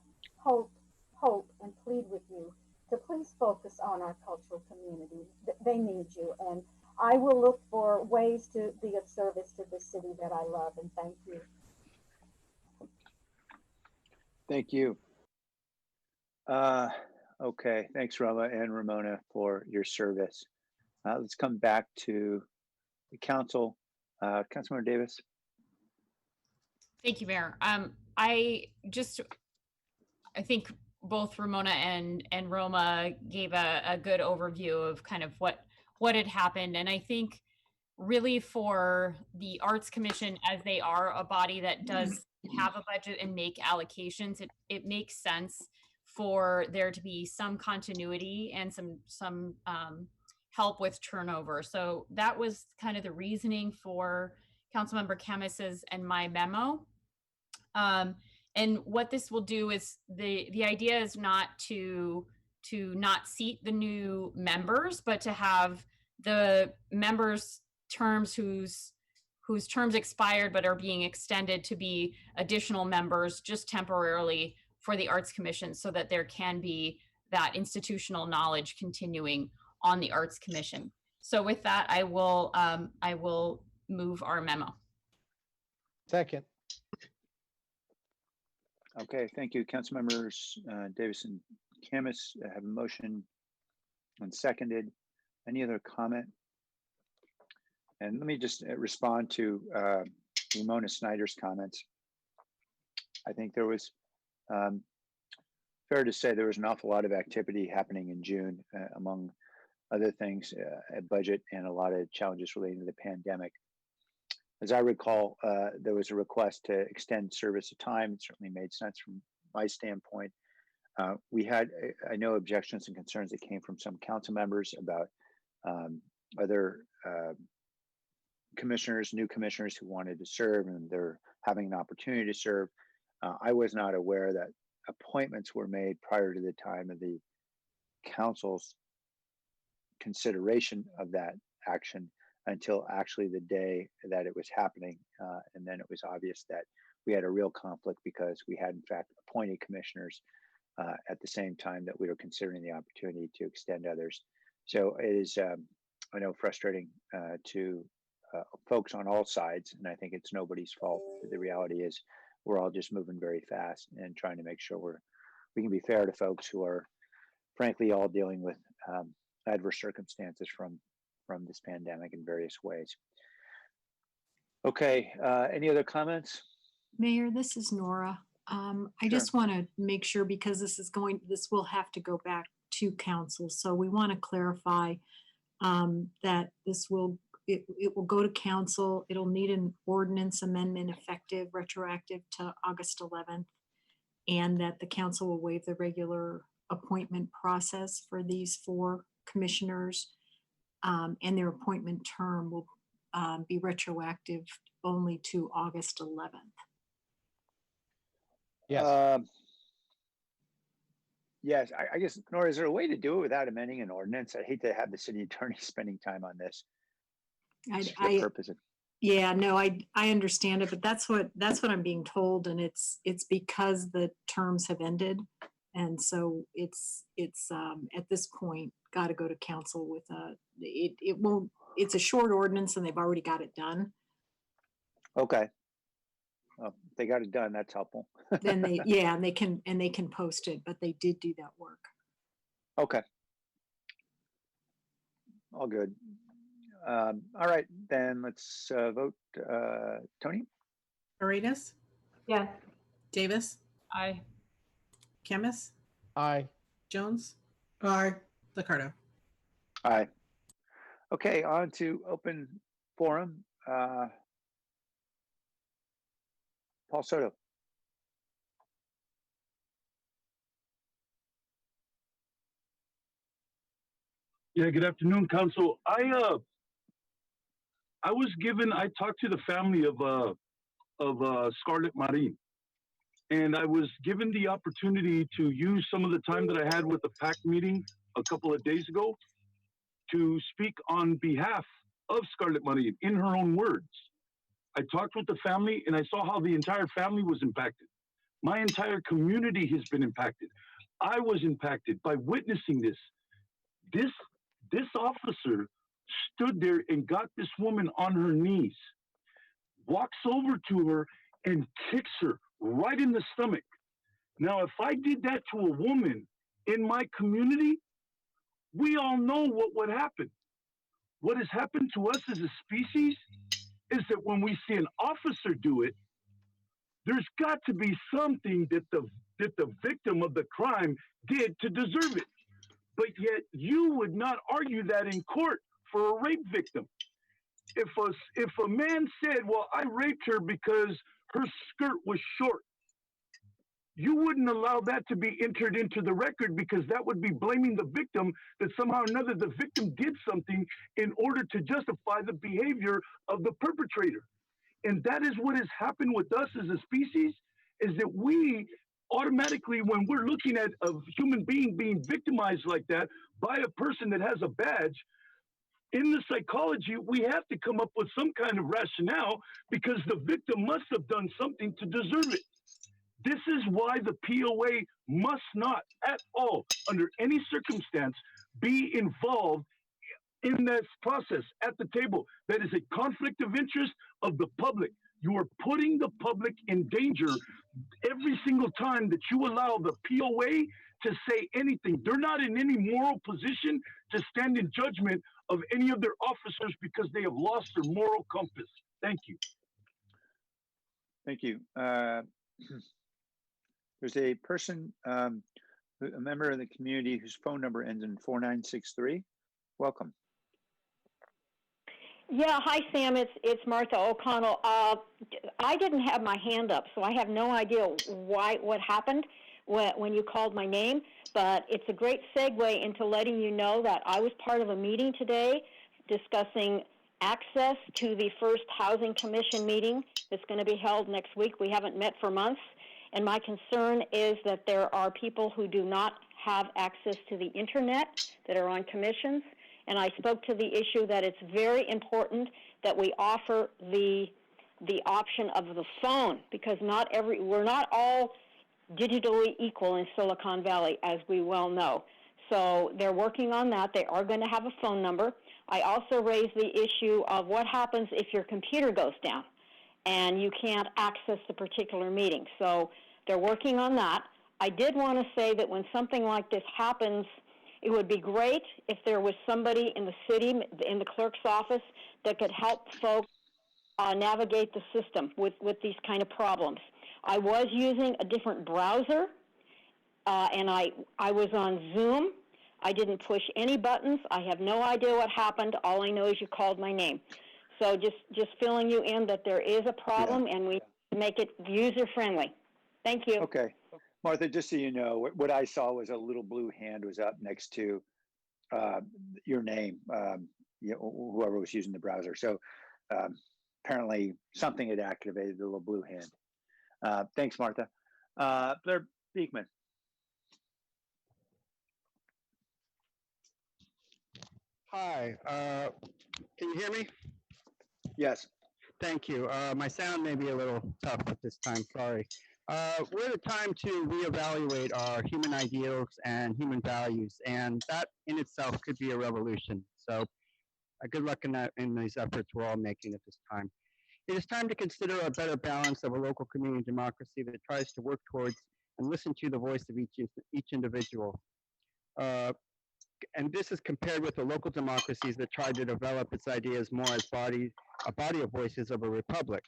and plead with you to please focus on our cultural community. They need you. And I will look for ways to be of service to the city that I love. And thank you. Thank you. Okay. Thanks, Roma and Ramona, for your service. Let's come back to the council. Councilmember Davis. Thank you, Mayor. I think both Ramona and Roma gave a good overview of kind of what had happened. And I think really for the Arts Commission, as they are a body that does have a budget and make allocations, it makes sense for there to be some continuity and some help with turnover. So that was kind of the reasoning for Councilmember Kamis's and my memo. And what this will do is the idea is not to not seat the new members, but to have the members' terms whose terms expired but are being extended to be additional members just temporarily for the Arts Commission, so that there can be that institutional knowledge continuing on the Arts Commission. So with that, I will move our memo. Second. Okay, thank you. Council members Davis and Camus have a motion and seconded. Any other comment? And let me just respond to Ramona Snyder's comments. I think there was, fair to say, there was an awful lot of activity happening in June, among other things, a budget and a lot of challenges relating to the pandemic. As I recall, there was a request to extend service of time. It certainly made sense from my standpoint. We had, I know, objections and concerns that came from some council members about other commissioners, new commissioners who wanted to serve, and they're having an opportunity to serve. I was not aware that appointments were made prior to the time of the council's consideration of that action until actually the day that it was happening. And then it was obvious that we had a real conflict because we had in fact appointed commissioners at the same time that we were considering the opportunity to extend others. So it is, I know, frustrating to folks on all sides, and I think it's nobody's fault. The reality is we're all just moving very fast and trying to make sure we can be fair to folks who are frankly all dealing with adverse circumstances from this pandemic in various ways. Okay, any other comments? Mayor, this is Nora. I just want to make sure, because this will have to go back to council. So we want to clarify that it will go to council. It'll need an ordinance amendment effective retroactive to August 11th, and that the council will waive the regular appointment process for these 4 commissioners, and their appointment term will be retroactive only to August 11th. Yes. Yes, I guess, Nora, is there a way to do it without amending an ordinance? I hate to have the city attorney spending time on this. Yeah, no, I understand it, but that's what I'm being told, and it's because the terms have ended, and so it's at this point got to go to council with it won't. It's a short ordinance, and they've already got it done. Okay. Well, they got it done. That's helpful. Then they can post it, but they did do that work. Okay. All good. All right, then let's vote. Tony? Arenas? Yes. Davis? Aye. Camus? Aye. Jones? Aye. Liccardo? Aye. Okay, on to open forum. Paul Soto. Yeah, good afternoon, Council. I talked to the family of Scarlett Marin, and I was given the opportunity to use some of the time that I had with the PAC meeting a couple of days ago to speak on behalf of Scarlett Marin in her own words. I talked with the family and I saw how the entire family was impacted. My entire community has been impacted. I was impacted by witnessing this. This officer stood there and got this woman on her knees, walks over to her and kicks her right in the stomach. Now, if I did that to a woman in my community, we all know what would happen. What has happened to us as a species is that when we see an officer do it, there's got to be something that the victim of the crime did to deserve it. But yet you would not argue that in court for a rape victim. If a man said, well, I raped her because her skirt was short, you wouldn't allow that to be entered into the record because that would be blaming the victim that somehow or another the victim did something in order to justify the behavior of the perpetrator. And that is what has happened with us as a species, is that we automatically, when we're looking at a human being being victimized like that by a person that has a badge, in the psychology, we have to come up with some kind of rationale because the victim must have done something to deserve it. This is why the POA must not at all, under any circumstance, be involved in this process at the table. That is a conflict of interest of the public. You are putting the public in danger every single time that you allow the POA to say anything. They're not in any moral position to stand in judgment of any of their officers because they have lost their moral compass. Thank you. Thank you. There's a person, a member of the community whose phone number ends in 4963. Welcome. Yeah, hi Sam, it's Martha O'Connell. I didn't have my hand up, so I have no idea what happened when you called my name, but it's a great segue into letting you know that I was part of a meeting today discussing access to the first Housing Commission meeting that's going to be held next week. We haven't met for months, and my concern is that there are people who do not have access to the internet that are on commissions. And I spoke to the issue that it's very important that we offer the option of the phone, because we're not all digitally equal in Silicon Valley, as we well know. So they're working on that. They are going to have a phone number. I also raised the issue of what happens if your computer goes down and you can't access the particular meeting. So they're working on that. I did want to say that when something like this happens, it would be great if there was somebody in the city, in the clerk's office, that could help folks navigate the system with these kind of problems. I was using a different browser, and I was on Zoom. I didn't push any buttons. I have no idea what happened. All I know is you called my name. So just filling you in that there is a problem, and we make it user-friendly. Thank you. Okay. Martha, just so you know, what I saw was a little blue hand was up next to your name, whoever was using the browser. So apparently something had activated the little blue hand. Thanks, Martha. Blair Beekman. Hi, can you hear me? Yes. Thank you. My sound may be a little tough at this time, sorry. We're at a time to reevaluate our human ideals and human values, and that in itself could be a revolution. So good luck in these efforts we're all making at this time. It is time to consider a better balance of a local community democracy that tries to work towards and listen to the voice of each individual. And this is compared with the local democracies that try to develop its ideas more as a body of voices of a republic.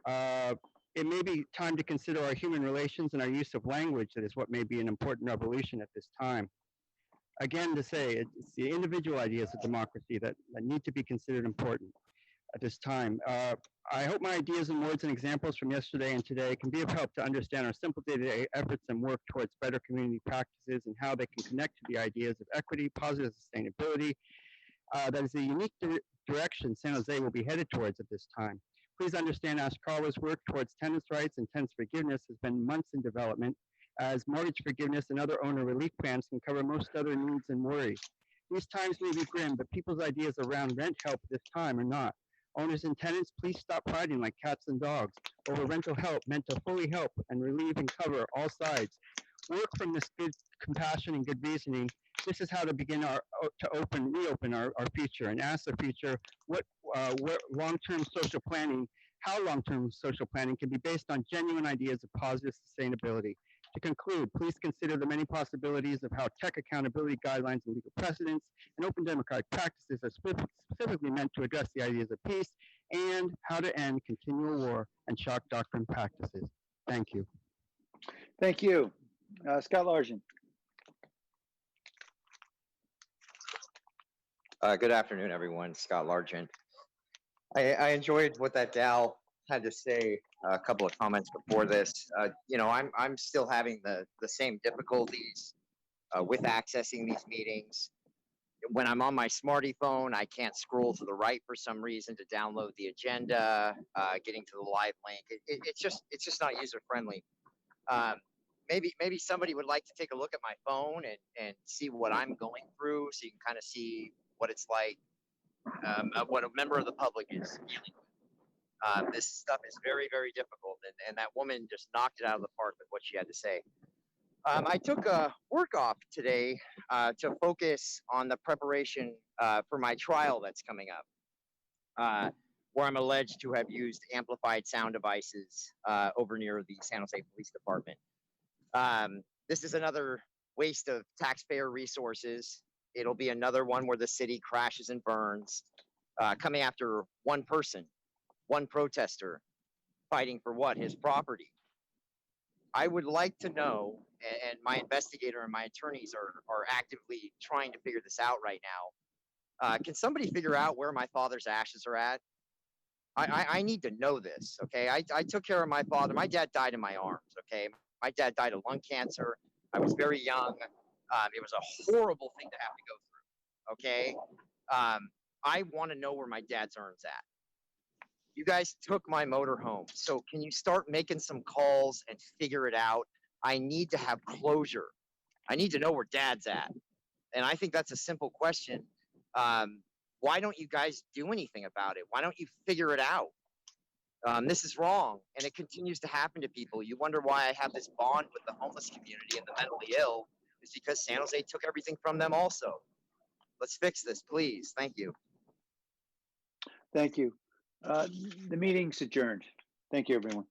It may be time to consider our human relations and our use of language that is what may be an important revolution at this time. Again, to say, it's the individual ideas of democracy that need to be considered important at this time. I hope my ideas and words and examples from yesterday and today can be of help to understand our simple day-to-day efforts and work towards better community practices and how they can connect to the ideas of equity, positive sustainability. That is the unique direction San Jose will be headed towards at this time. Please understand Ashkawa's work towards tenants' rights and tenants' forgiveness has been months in development, as mortgage forgiveness and other owner relief plans can cover most other needs and worries. These times may be grim, but people's ideas around rent help at this time are not. Owners and tenants, please stop fighting like cats and dogs over rental help meant to fully help and relieve and cover all sides. Work from this good compassion and good reasoning. This is how to begin reopen our future and ask the future what long-term social planning, how long-term social planning can be based on genuine ideas of positive sustainability. To conclude, please consider the many possibilities of how tech accountability guidelines and legal precedents and open democratic practices are specifically meant to address the ideas of peace and how to end continual war and shock doctrine practices. Thank you. Thank you. Scott Largen. Good afternoon, everyone. Scott Largent. I enjoyed what that gal had to say a couple of comments before this. I'm still having the same difficulties with accessing these meetings. When I'm on my smarty phone, I can't scroll to the right for some reason to download the agenda, getting to the live link. It's just not user friendly. Maybe somebody would like to take a look at my phone and see what I'm going through, so you can kind of see what it's like, what a member of the public is dealing with. This stuff is very, very difficult, and that woman just knocked it out of the park with what she had to say. I took a work off today to focus on the preparation for my trial that's coming up, where I'm alleged to have used amplified sound devices over near the San Jose Police Department. This is another waste of taxpayer resources. It'll be another one where the city crashes and burns, coming after one person, one protester, fighting for what? His property. I would like to know, and my investigator and my attorneys are actively trying to figure this out right now. Can somebody figure out where my father's ashes are at? I need to know this, okay? I took care of my father. My dad died in my arms, okay? My dad died of lung cancer. I was very young. It was a horrible thing to have to go through, okay? I want to know where my dad's urn's at. You guys took my motor home, so can you start making some calls and figure it out? I need to have closure. I need to know where dad's at. And I think that's a simple question. Why don't you guys do anything about it? Why don't you figure it out? This is wrong, and it continues to happen to people. You wonder why I have this bond with the homeless community and the mentally ill. It's because San Jose took everything from them also. Let's fix this, please. Thank you. Thank you. The meeting's adjourned. Thank you, everyone.